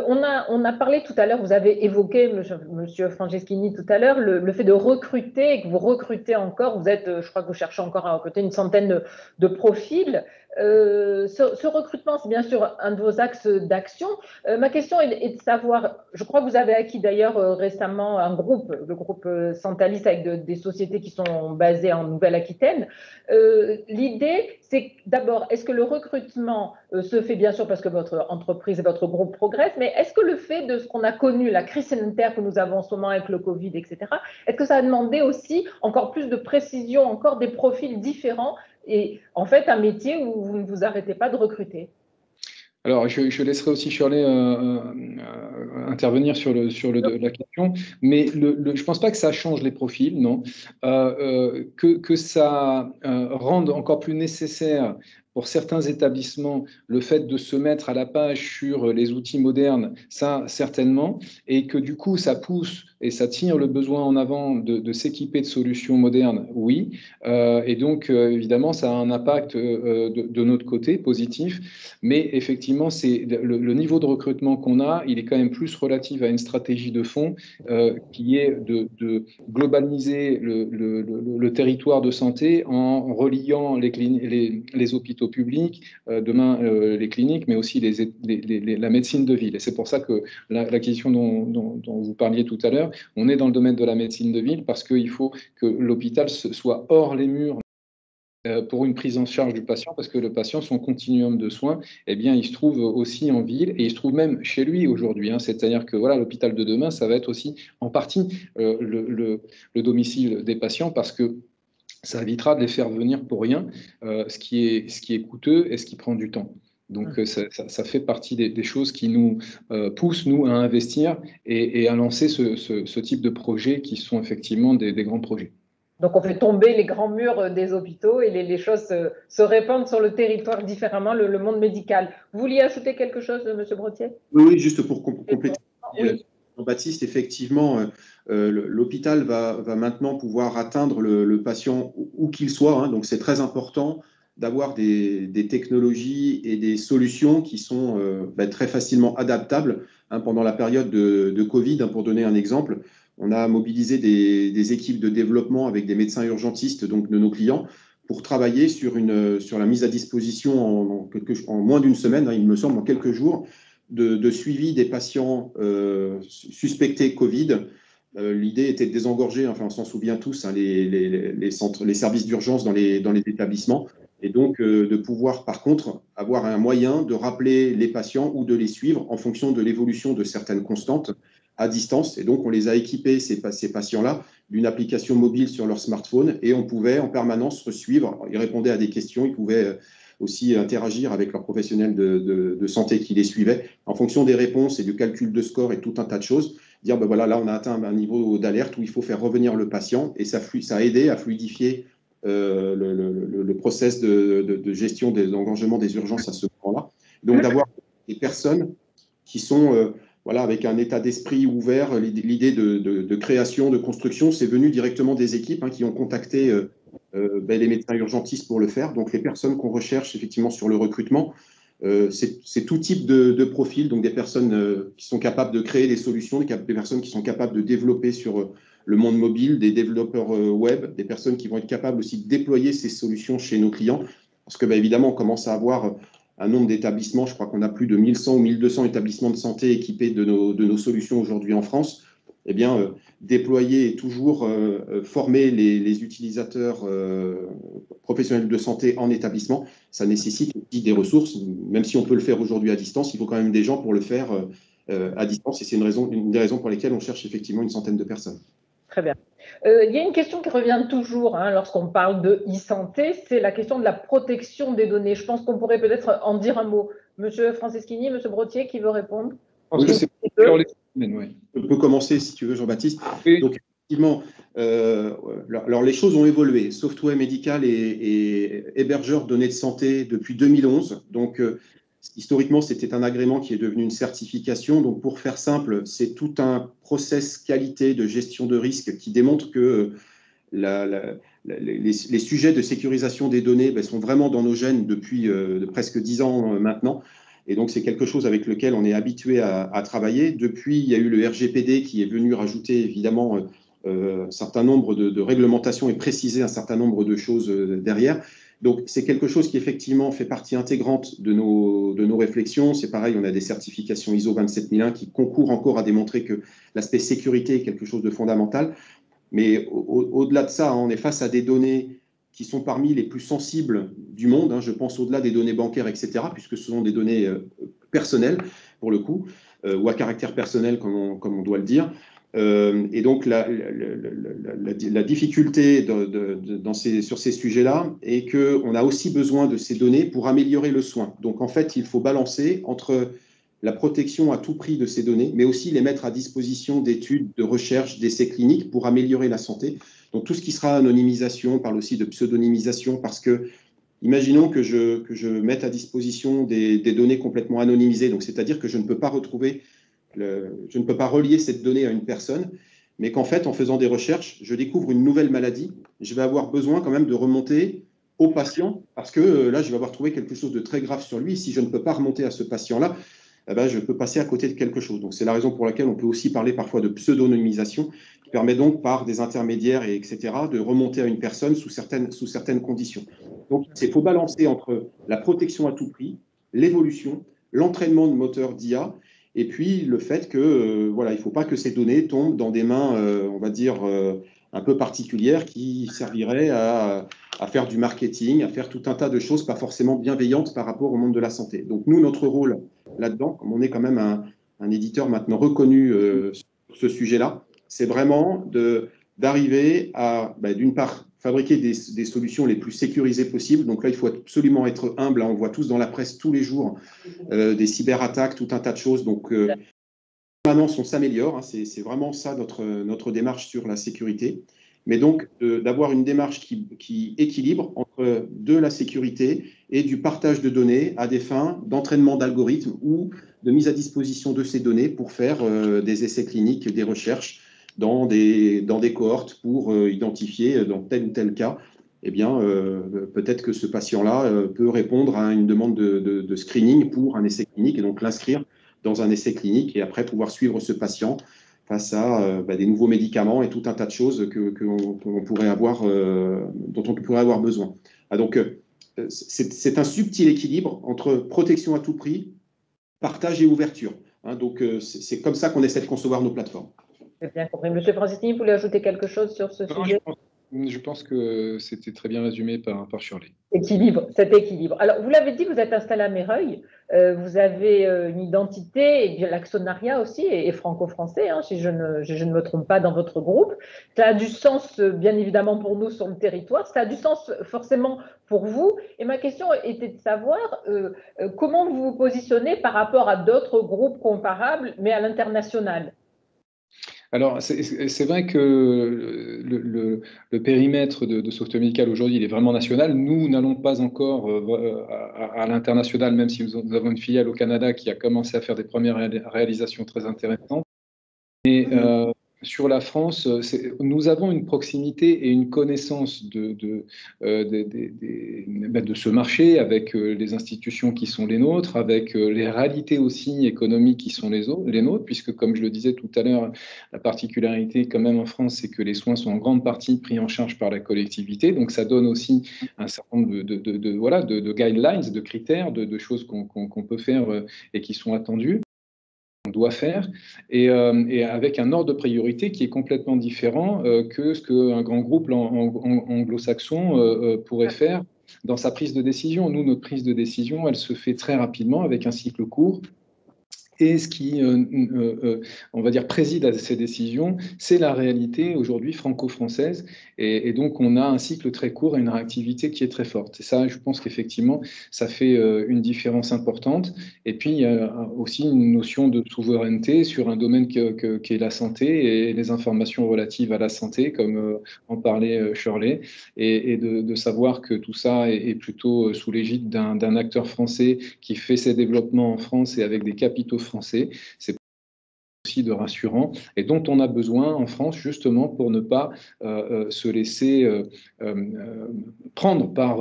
On a parlé tout à l'heure, vous avez évoqué, monsieur Franceschini, tout à l'heure, le fait de recruter, et que vous recrutez encore. Je crois que vous cherchez encore à recruter une centaine de profils. Ce recrutement, c'est bien sûr un de vos axes d'action. Ma question est de savoir, je crois que vous avez acquis d'ailleurs récemment le groupe Santalis, avec des sociétés qui sont basées en Nouvelle-Aquitaine. L'idée, c'est d'abord, est-ce que le recrutement se fait bien sûr parce que votre entreprise et votre groupe progresse, mais est-ce que le fait de ce qu'on a connu, la crise sanitaire que nous avons en ce moment avec le Covid, etc., est-ce que ça a demandé aussi encore plus de précision, encore des profils différents, et en fait un métier où vous ne vous arrêtez pas de recruter? Alors, je laisserai aussi Shirley intervenir sur la question, mais je ne pense pas que ça change les profils, non. Que ça rende encore plus nécessaire pour certains établissements le fait de se mettre à la page sur les outils modernes, ça certainement, et que du coup ça pousse et ça tire le besoin en avant de s'équiper de solutions modernes, oui. Et donc évidemment ça a un impact de notre côté positif, mais effectivement c'est le niveau de recrutement qu'on a, il est quand même plus relatif à une stratégie de fond qui est de globaliser le territoire de santé en reliant les hôpitaux publics, demain les cliniques, mais aussi la médecine de ville. Et c'est pour ça que la question dont vous parliez tout à l'heure, on est dans le domaine de la médecine de ville parce qu'il faut que l'hôpital soit hors les murs pour une prise en charge du patient, parce que le patient, son continuum de soins, eh bien, il se trouve aussi en ville et il se trouve même chez lui aujourd'hui. C'est-à-dire que voilà, l'hôpital de demain, ça va être aussi en partie le domicile des patients, parce que ça évitera de les faire venir pour rien, ce qui est coûteux et ce qui prend du temps. Donc ça fait partie des choses qui nous poussent, nous, à investir et à lancer ce type de projets qui sont effectivement des grands projets. Donc, on fait tomber les grands murs des hôpitaux et les choses se répandent sur le territoire différemment, le monde médical. Vous vouliez ajouter quelque chose, M. Brottier? Oui, juste pour compléter. Oui. Jean-Baptiste, effectivement, l'hôpital va maintenant pouvoir atteindre le patient où qu'il soit. Donc, c'est très important d'avoir des technologies et des solutions qui sont très facilement adaptables. Pendant la période de Covid, pour donner un exemple, on a mobilisé des équipes de développement avec des médecins urgentistes donc de nos clients pour travailler sur la mise à disposition en moins d'une semaine, hein, il me semble, en quelques jours, de suivi des patients suspectés Covid. L'idée était de désengorger, enfin on s'en souvient tous, hein, les services d'urgence dans les établissements, et donc de pouvoir par contre avoir un moyen de rappeler les patients ou de les suivre en fonction de l'évolution de certaines constantes à distance. Et donc on les a équipés, ces patients-là, d'une application mobile sur leur smartphone, et on pouvait en permanence suivre. Ils répondaient à des questions, ils pouvaient aussi interagir avec leurs professionnels de santé qui les suivaient en fonction des réponses et du calcul de score et tout un tas de choses. Dire, ben voilà, là, on a atteint un niveau d'alerte où il faut faire revenir le patient, et ça a aidé à fluidifier le process de gestion des engorgements des urgences à ce moment-là. Donc, d'avoir des personnes qui sont voilà, avec un état d'esprit ouvert, l'idée de création, de construction, c'est venu directement des équipes qui ont contacté les médecins urgentistes pour le faire. Donc, les personnes qu'on recherche effectivement sur le recrutement, c'est tout type de profil, donc des personnes qui sont capables de créer des solutions, des personnes qui sont capables de développer sur le monde mobile, des développeurs web, des personnes qui vont être capables aussi de déployer ces solutions chez nos clients. Parce que, évidemment, on commence à avoir un nombre d'établissements, je crois qu'on a plus de 1100 ou 1200 établissements de santé équipés de nos solutions aujourd'hui en France. Eh bien, déployer et toujours former les utilisateurs professionnels de santé en établissement, ça nécessite aussi des ressources. Même si on peut le faire aujourd'hui à distance, il faut quand même des gens pour le faire à distance. Et c'est une des raisons pour lesquelles on cherche effectivement une centaine de personnes. Très bien. Il y a une question qui revient toujours lorsqu'on parle de e-santé, c'est la question de la protection des données. Je pense qu'on pourrait peut-être en dire un mot. Monsieur Franceschini, Monsieur Brottier, qui veut répondre? Je peux commencer si tu veux, Jean-Baptiste. Oui. Donc, effectivement, alors les choses ont évolué. Software médical et hébergeur de données de santé depuis 2011. Donc, historiquement, c'était un agrément qui est devenu une certification. Donc, pour faire simple, c'est tout un process qualité de gestion de risque qui démontre que les sujets de sécurisation des données sont vraiment dans nos gènes depuis presque 10 ans maintenant. Et donc, c'est quelque chose avec lequel on est habitué à travailler. Depuis, il y a eu le RGPD qui est venu rajouter évidemment un certain nombre de réglementations et préciser un certain nombre de choses derrière. Donc, c'est quelque chose qui effectivement fait partie intégrante de nos réflexions. C'est pareil, on a des certifications ISO 27001 qui concourent encore à démontrer que l'aspect sécurité est quelque chose de fondamental. Mais au-delà de ça, on est face à des données qui sont parmi les plus sensibles du monde. Je pense au-delà des données bancaires, etc., puisque ce sont des données personnelles, pour le coup, ou à caractère personnel, comme on doit le dire. Et donc, la difficulté sur ces sujets-là est qu'on a aussi besoin de ces données pour améliorer le soin. Donc, en fait, il faut balancer entre la protection à tout prix de ces données, mais aussi les mettre à disposition d'études, de recherche, d'essais cliniques pour améliorer la santé. Donc, tout ce qui sera anonymisation, on parle aussi de pseudonymisation, parce que, imaginons que je mette à disposition des données complètement anonymisées, donc c'est-à-dire que je ne peux pas je ne peux pas relier cette donnée à une personne, mais qu'en fait, en faisant des recherches, je découvre une nouvelle maladie, je vais avoir besoin quand même de remonter au patient, parce que là, je vais avoir trouvé quelque chose de très grave sur lui. Si je ne peux pas remonter à ce patient-là, je peux passer à côté de quelque chose. Donc, c'est la raison pour laquelle on peut aussi parler parfois de pseudonymisation, qui permet donc, par des intermédiaires, etc., de remonter à une personne sous certaines conditions. Donc, il faut balancer entre la protection à tout prix, l'évolution, l'entraînement de moteurs d'IA, et puis le fait que, il ne faut pas que ces données tombent dans des mains, on va dire, un peu particulières qui serviraient à faire du marketing, à faire tout un tas de choses pas forcément bienveillantes par rapport au monde de la santé. Donc, nous, notre rôle là-dedans, comme on est quand même un éditeur maintenant reconnu sur ce sujet-là, c'est vraiment d'arriver à, d'une part, fabriquer des solutions les plus sécurisées possibles. Donc là, il faut absolument être humble. On voit tous dans la presse tous les jours des cyberattaques, tout un tas de choses. Donc, maintenant, on s'améliore. C'est vraiment ça notre démarche sur la sécurité. Mais donc, d'avoir une démarche qui équilibre entre de la sécurité et du partage de données à des fins d'entraînement d'algorithmes ou de mise à disposition de ces données pour faire des essais cliniques, des recherches dans des cohortes pour identifier dans tel ou tel cas, peut-être que ce patient-là peut répondre à une demande de screening pour un essai clinique et donc l'inscrire dans un essai clinique et après pouvoir suivre ce patient face à des nouveaux médicaments et tout un tas de choses qu'on pourrait avoir, dont on pourrait avoir besoin. Donc, c'est un subtil équilibre entre protection à tout prix, partage et ouverture. Donc, c'est comme ça qu'on essaie de concevoir nos plateformes. J'ai bien compris. Monsieur Franciscini, vous voulez ajouter quelque chose sur ce sujet? Je pense que c'était très bien résumé par Shirley. Cet équilibre. Alors, vous l'avez dit, vous êtes installé à Meyreuil, vous avez une identité, et bien l'actionnariat aussi est franco-français, si je ne me trompe pas, dans votre groupe. Ça a du sens, bien évidemment, pour nous sur le territoire, ça a du sens forcément pour vous. Et ma question était de savoir comment vous vous positionnez par rapport à d'autres groupes comparables, mais à l'international. Alors, c'est vrai que le périmètre de Sauveteur Médical aujourd'hui, il est vraiment national. Nous n'allons pas encore à l'international, même si nous avons une filiale au Canada qui a commencé à faire des premières réalisations très intéressantes. Mais sur la France, nous avons une proximité et une connaissance de ce marché avec les institutions qui sont les nôtres, avec les réalités aussi économiques qui sont les nôtres, puisque comme je le disais tout à l'heure, la particularité quand même en France, c'est que les soins sont en grande partie pris en charge par la collectivité. Donc ça donne aussi un certain nombre de guidelines, de critères, de choses qu'on peut faire et qui sont attendues. Doit faire, et avec un ordre de priorité qui est complètement différent que ce qu'un grand groupe anglo-saxon pourrait faire dans sa prise de décision. Nous, notre prise de décision, elle se fait très rapidement avec un cycle court. Et ce qui, on va dire, préside à ces décisions, c'est la réalité aujourd'hui franco-française. Et donc, on a un cycle très court et une réactivité qui est très forte. Et ça, je pense qu'effectivement, ça fait une différence importante. Et puis, il y a aussi une notion de souveraineté sur un domaine qui est la santé et les informations relatives à la santé, comme en parlait Shirley, et de savoir que tout ça est plutôt sous l'égide d'un acteur français qui fait ses développements en France et avec des capitaux français, c'est aussi de rassurant et dont on a besoin en France justement pour ne pas se laisser prendre par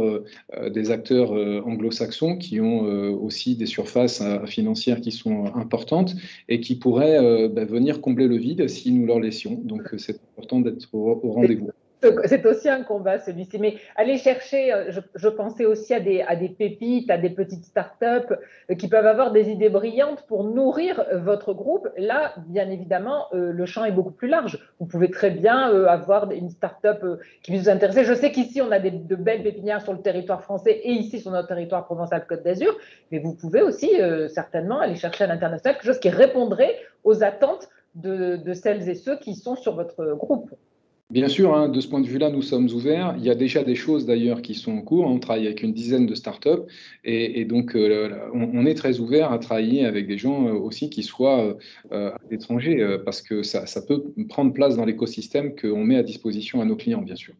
des acteurs anglo-saxons qui ont aussi des surfaces financières qui sont importantes et qui pourraient venir combler le vide si nous leur laissions. Donc c'est important d'être au rendez-vous. C'est aussi un combat, celui-ci. Mais aller chercher, je pensais aussi à des pépites, à des petites startups qui peuvent avoir des idées brillantes pour nourrir votre groupe. Là, bien évidemment, le champ est beaucoup plus large. Vous pouvez très bien avoir une startup qui vous intéresse. Je sais qu'ici, on a de belles pépinières sur le territoire français et ici, sur notre territoire Provence-Alpes-Côte d'Azur. Mais vous pouvez aussi certainement aller chercher à l'international quelque chose qui répondrait aux attentes de celles et ceux qui sont sur votre groupe. Bien sûr, de ce point de vue-là, nous sommes ouverts. Il y a déjà des choses d'ailleurs qui sont en cours. On travaille avec une dizaine de startups et donc on est très ouvert à travailler avec des gens aussi qui soient à l'étranger parce que ça peut prendre place dans l'écosystème qu'on met à disposition à nos clients, bien sûr.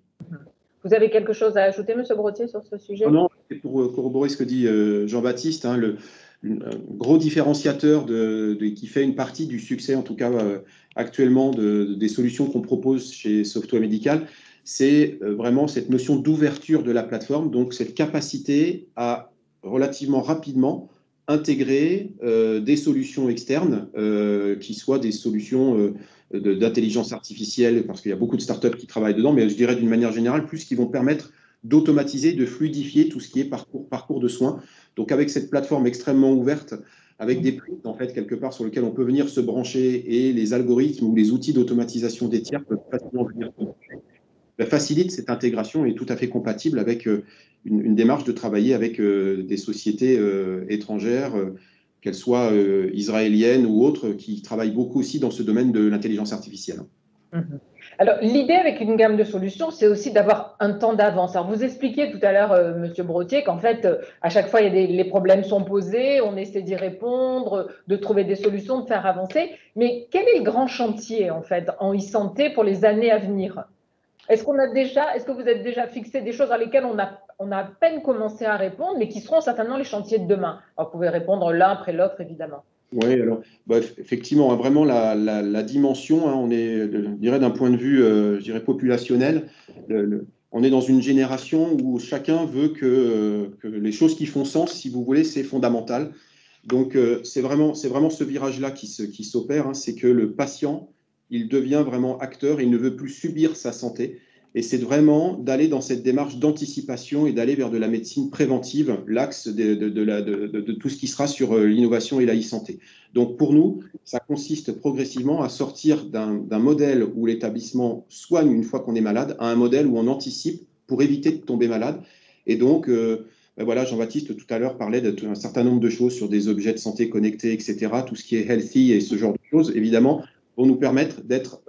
Vous avez quelque chose à ajouter, M. Brottier, sur ce sujet? Non, c'est pour corroborer ce que dit Jean-Baptiste, un gros différenciateur qui fait une partie du succès, en tout cas actuellement, des solutions qu'on propose chez Sauveteur Médical, c'est vraiment cette notion d'ouverture de la plateforme, donc cette capacité à relativement rapidement intégrer des solutions externes qui soient des solutions d'intelligence artificielle, parce qu'il y a beaucoup de startups qui travaillent dedans, mais je dirais d'une manière générale, plus qui vont permettre d'automatiser, de fluidifier tout ce qui est parcours de soins. Donc avec cette plateforme extrêmement ouverte, avec des prix en fait quelque part sur lesquels on peut venir se brancher et les algorithmes ou les outils d'automatisation des tiers peuvent facilement venir se brancher, facilite cette intégration et est tout à fait compatible avec une démarche de travailler avec des sociétés étrangères, qu'elles soient israéliennes ou autres, qui travaillent beaucoup aussi dans ce domaine de l'intelligence artificielle. Alors, l'idée avec une gamme de solutions, c'est aussi d'avoir un temps d'avance. Alors, vous expliquiez tout à l'heure, Monsieur Brottier, qu'en fait, à chaque fois, les problèmes sont posés, on essaie d'y répondre, de trouver des solutions, de faire avancer. Mais quel est le grand chantier, en fait, en e-santé pour les années à venir? Est-ce que vous êtes déjà fixé des choses dans lesquelles on a à peine commencé à répondre, mais qui seront certainement les chantiers de demain? Alors, vous pouvez répondre l'un après l'autre, évidemment. Oui, alors effectivement, vraiment la dimension, on est, je dirais d'un point de vue, je dirais populationnel, on est dans une génération où chacun veut que les choses qui font sens, si vous voulez, c'est fondamental. Donc c'est vraiment ce virage-là qui s'opère, c'est que le patient il devient vraiment acteur, il ne veut plus subir sa santé. Et c'est vraiment d'aller dans cette démarche d'anticipation et d'aller vers de la médecine préventive, l'axe de tout ce qui sera sur l'innovation et la e-santé. Donc pour nous, ça consiste progressivement à sortir d'un modèle où l'établissement soigne une fois qu'on est malade, à un modèle où on anticipe pour éviter de tomber malade. Et donc, voilà, Jean-Baptiste tout à l'heure parlait d'un certain nombre de choses sur des objets de santé connectés, etc. Tout ce qui est healthy et ce genre de choses, évidemment, vont nous permettre d'être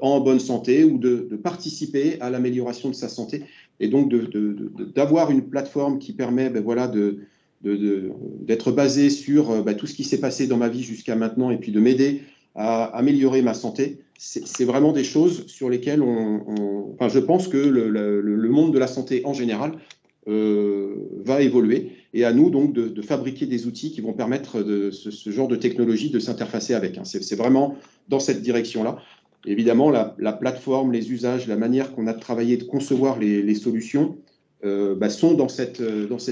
en bonne santé ou de participer à l'amélioration de sa santé et donc d'avoir une plateforme qui permet voilà, d'être basée sur tout ce qui s'est passé dans ma vie jusqu'à maintenant et puis de m'aider à améliorer ma santé. C'est vraiment des choses sur lesquelles enfin, je pense que le monde de la santé en général va évoluer et à nous donc de fabriquer des outils qui vont permettre ce genre de technologie de s'interfacer avec. C'est vraiment dans cette direction-là. Évidemment, la plateforme, les usages, la manière qu'on a de travailler, de concevoir les solutions sont dans cette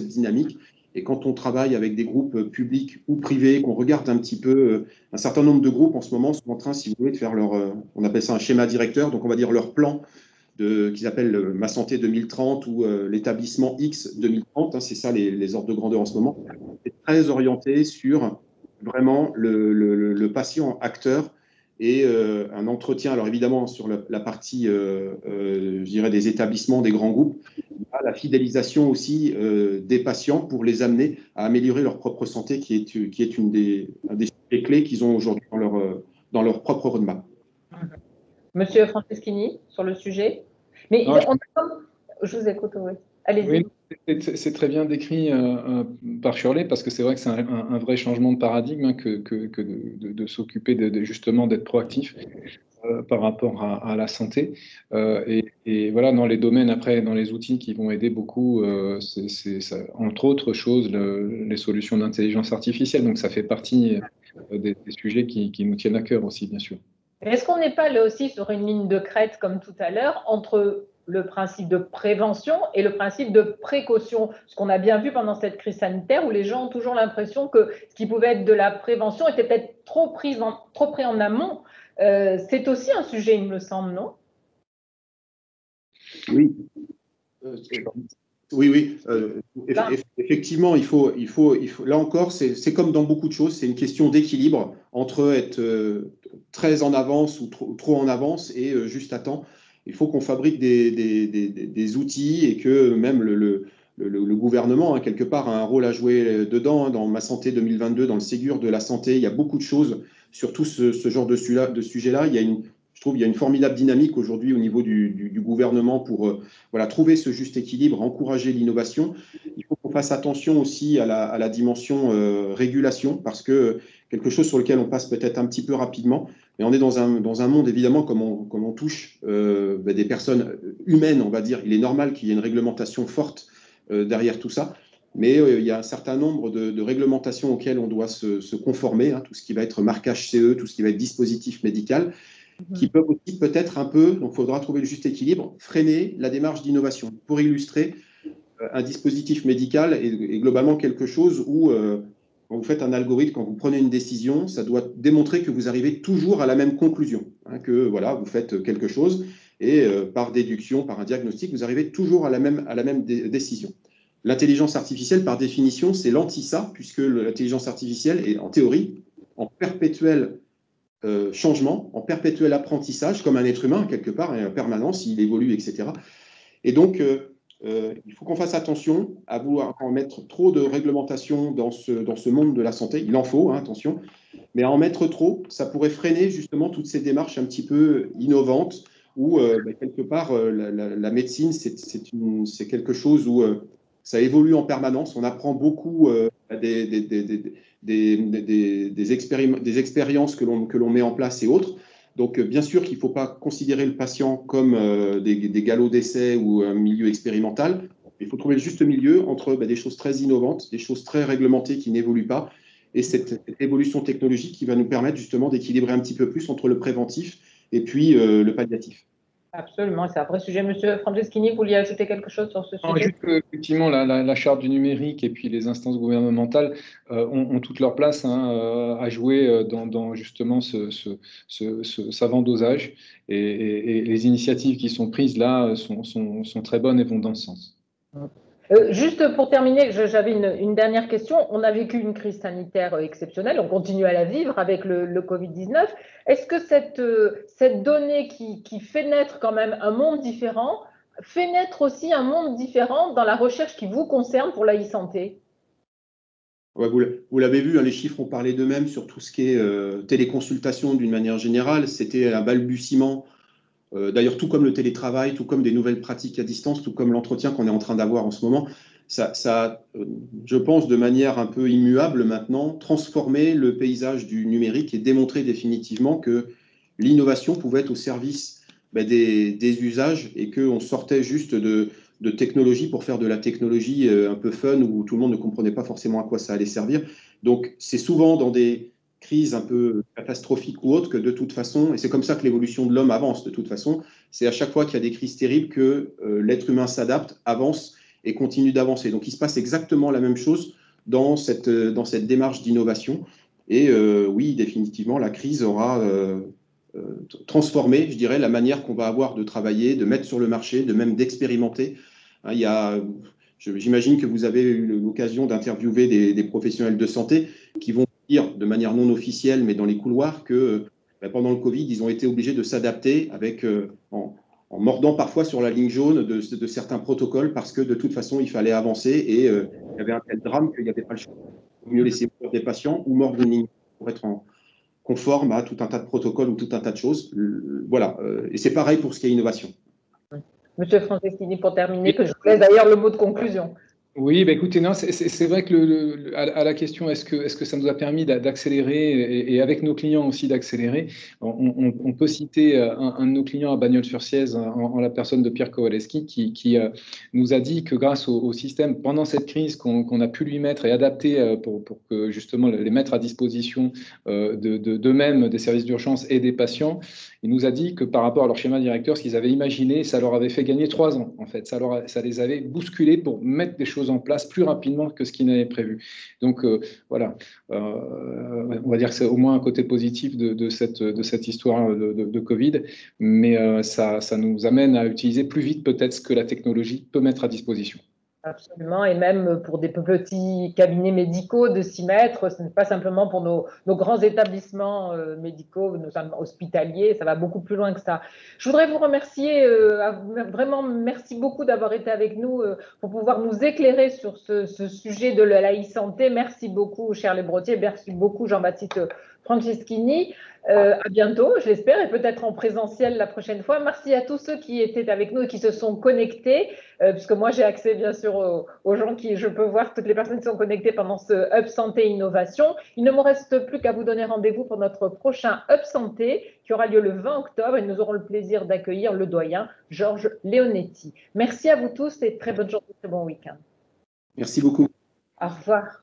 dynamique. Et quand on travaille avec des groupes publics ou privés, qu'on regarde un petit peu, un certain nombre de groupes en ce moment sont en train, si vous voulez, de faire on appelle ça un schéma directeur, donc on va dire leur plan qu'ils appellent Ma Santé 2030 ou l'établissement X 2030, c'est ça les ordres de grandeur en ce moment. C'est très orienté sur vraiment le patient acteur et un entretien, alors évidemment sur la partie, je dirais, des établissements, des grands groupes, la fidélisation aussi des patients pour les amener à améliorer leur propre santé, qui est un des sujets clés qu'ils ont aujourd'hui dans leur propre roadmap. Monsieur Franceschini, sur le sujet. Mais je vous écoute, oui. Allez-y. Oui, c'est très bien décrit par Shirley, parce que c'est vrai que c'est un vrai changement de paradigme que de s'occuper justement d'être proactif par rapport à la santé. Et voilà, dans les domaines, après, dans les outils qui vont aider beaucoup, ça, entre autres choses, les solutions d'intelligence artificielle. Donc ça fait partie des sujets qui nous tiennent à cœur aussi, bien sûr. Est-ce qu'on n'est pas là aussi sur une ligne de crête, comme tout à l'heure, entre le principe de prévention et le principe de précaution? Ce qu'on a bien vu pendant cette crise sanitaire, où les gens ont toujours l'impression que ce qui pouvait être de la prévention était peut-être trop pris en amont. C'est aussi un sujet, il me semble, non? Oui. Oui. Effectivement, il faut, là encore, c'est comme dans beaucoup de choses, c'est une question d'équilibre entre être très en avance ou trop en avance et juste à temps. Il faut qu'on fabrique des outils et que même le gouvernement, quelque part, a un rôle à jouer dedans. Dans Ma Santé 2022, dans le Ségur de la santé, il y a beaucoup de choses sur tout ce genre de sujet-là. Je trouve qu'il y a une formidable dynamique aujourd'hui au niveau du gouvernement pour voilà, trouver ce juste équilibre, encourager l'innovation. Il faut qu'on fasse attention aussi à la dimension régulation, parce que quelque chose sur lequel on passe peut-être un petit peu rapidement, mais on est dans un monde, évidemment, comme on touche des personnes humaines, on va dire, il est normal qu'il y ait une réglementation forte derrière tout ça. Mais il y a un certain nombre de réglementations auxquelles on doit se conformer, tout ce qui va être marquage CE, tout ce qui va être dispositif médical, qui peuvent aussi peut-être un peu, donc il faudra trouver le juste équilibre, freiner la démarche d'innovation. Pour illustrer, un dispositif médical est globalement quelque chose où, quand vous faites un algorithme, quand vous prenez une décision, ça doit démontrer que vous arrivez toujours à la même conclusion, que voilà, vous faites quelque chose et par déduction, par un diagnostic, vous arrivez toujours à la même décision. L'intelligence artificielle, par définition, c'est l'anti-ça, puisque l'intelligence artificielle est en théorie en perpétuel changement, en perpétuel apprentissage, comme un être humain, quelque part, et en permanence, il évolue, etc. Et donc, il faut qu'on fasse attention à vouloir en mettre trop de réglementation dans ce monde de la santé. Il en faut, attention, mais à en mettre trop, ça pourrait freiner justement toutes ces démarches un petit peu innovantes où, quelque part, la médecine, c'est quelque chose où ça évolue en permanence. On apprend beaucoup des expériences que l'on met en place et autres. Donc, bien sûr qu'il ne faut pas considérer le patient comme des galops d'essai ou un milieu expérimental. Il faut trouver le juste milieu entre des choses très innovantes, des choses très réglementées qui n'évoluent pas, et cette évolution technologique qui va nous permettre justement d'équilibrer un petit peu plus entre le préventif et puis le palliatif. Absolument, c'est un vrai sujet. Monsieur Franceschini, vous vouliez ajouter quelque chose sur ce sujet? Juste effectivement, la charte du numérique et puis les instances gouvernementales ont toute leur place à jouer dans justement ce savant dosage. Et les initiatives qui sont prises là sont très bonnes et vont dans ce sens. Juste pour terminer, j'avais une dernière question. On a vécu une crise sanitaire exceptionnelle, on continue à la vivre avec le Covid-19. Est-ce que cette donnée qui fait naître quand même un monde différent, fait naître aussi un monde différent dans la recherche qui vous concerne pour la e-santé? Ouais, vous l'avez vu, hein, les chiffres ont parlé d'eux-mêmes sur tout ce qui est téléconsultation d'une manière générale. C'était un balbutiement. D'ailleurs, tout comme le télétravail, tout comme des nouvelles pratiques à distance, tout comme l'entretien qu'on est en train d'avoir en ce moment, je pense, de manière un peu immuable maintenant, transformé le paysage du numérique et démontré définitivement que l'innovation pouvait être au service des usages et qu'on sortait juste de technologie pour faire de la technologie un peu fun où tout le monde ne comprenait pas forcément à quoi ça allait servir. Donc, c'est souvent dans des crise un peu catastrophique ou autre que de toute façon, et c'est comme ça que l'évolution de l'homme avance de toute façon, c'est à chaque fois qu'il y a des crises terribles que l'être humain s'adapte, avance et continue d'avancer. Donc il se passe exactement la même chose dans cette démarche d'innovation. Et oui, définitivement, la crise aura transformé, je dirais, la manière qu'on va avoir de travailler, de mettre sur le marché, de même d'expérimenter. Hein, j'imagine que vous avez eu l'occasion d'interviewer des professionnels de santé qui vont dire de manière non officielle, mais dans les couloirs, que pendant le Covid, ils ont été obligés de s'adapter en mordant parfois sur la ligne jaune de certains protocoles parce que de toute façon, il fallait avancer et il y avait un tel drame qu'il n'y avait pas le choix. Il vaut mieux laisser mourir des patients ou mordre une ligne pour être conforme à tout un tas de protocoles ou tout un tas de choses. Voilà. Et c'est pareil pour ce qui est innovation. Monsieur Franceschini, pour terminer, que je vous laisse d'ailleurs le mot de conclusion. Oui, bah écoutez, non, c'est vrai que à la question, est-ce que ça nous a permis d'accélérer et avec nos clients aussi d'accélérer, on peut citer un de nos clients à Bagnols-sur-Cèze en la personne de Pierre Kowaleski qui nous a dit que grâce au système, pendant cette crise qu'on a pu lui mettre et adapter pour que justement les mettre à disposition d'eux-mêmes, des services d'urgence et des patients, il nous a dit que par rapport à leur schéma directeur, ce qu'ils avaient imaginé, ça leur avait fait gagner 3 ans en fait. Ça les avait bousculés pour mettre des choses en place plus rapidement que ce qu'ils n'avaient prévu. Donc voilà, on va dire que c'est au moins un côté positif de cette histoire de Covid, mais ça nous amène à utiliser plus vite peut-être ce que la technologie peut mettre à disposition. Absolument, et même pour des petits cabinets médicaux de s'y mettre, ce n'est pas simplement pour nos grands établissements médicaux, notamment hospitaliers, ça va beaucoup plus loin que ça. Je voudrais vous remercier, vraiment merci beaucoup d'avoir été avec nous pour pouvoir nous éclairer sur ce sujet de la e-santé. Merci beaucoup, cher Les Brotiers, merci beaucoup, Jean-Baptiste Franceschini. À bientôt, je l'espère, et peut-être en présentiel la prochaine fois. Merci à tous ceux qui étaient avec nous et qui se sont connectés, puisque moi j'ai accès bien sûr aux gens je peux voir toutes les personnes qui sont connectées pendant ce Hub Santé Innovation. Il ne me reste plus qu'à vous donner rendez-vous pour notre prochain Hub Santé qui aura lieu le 20 octobre et nous aurons le plaisir d'accueillir le doyen Georges Leonetti. Merci à vous tous et très bonne journée, très bon week-end. Merci beaucoup. Au revoir.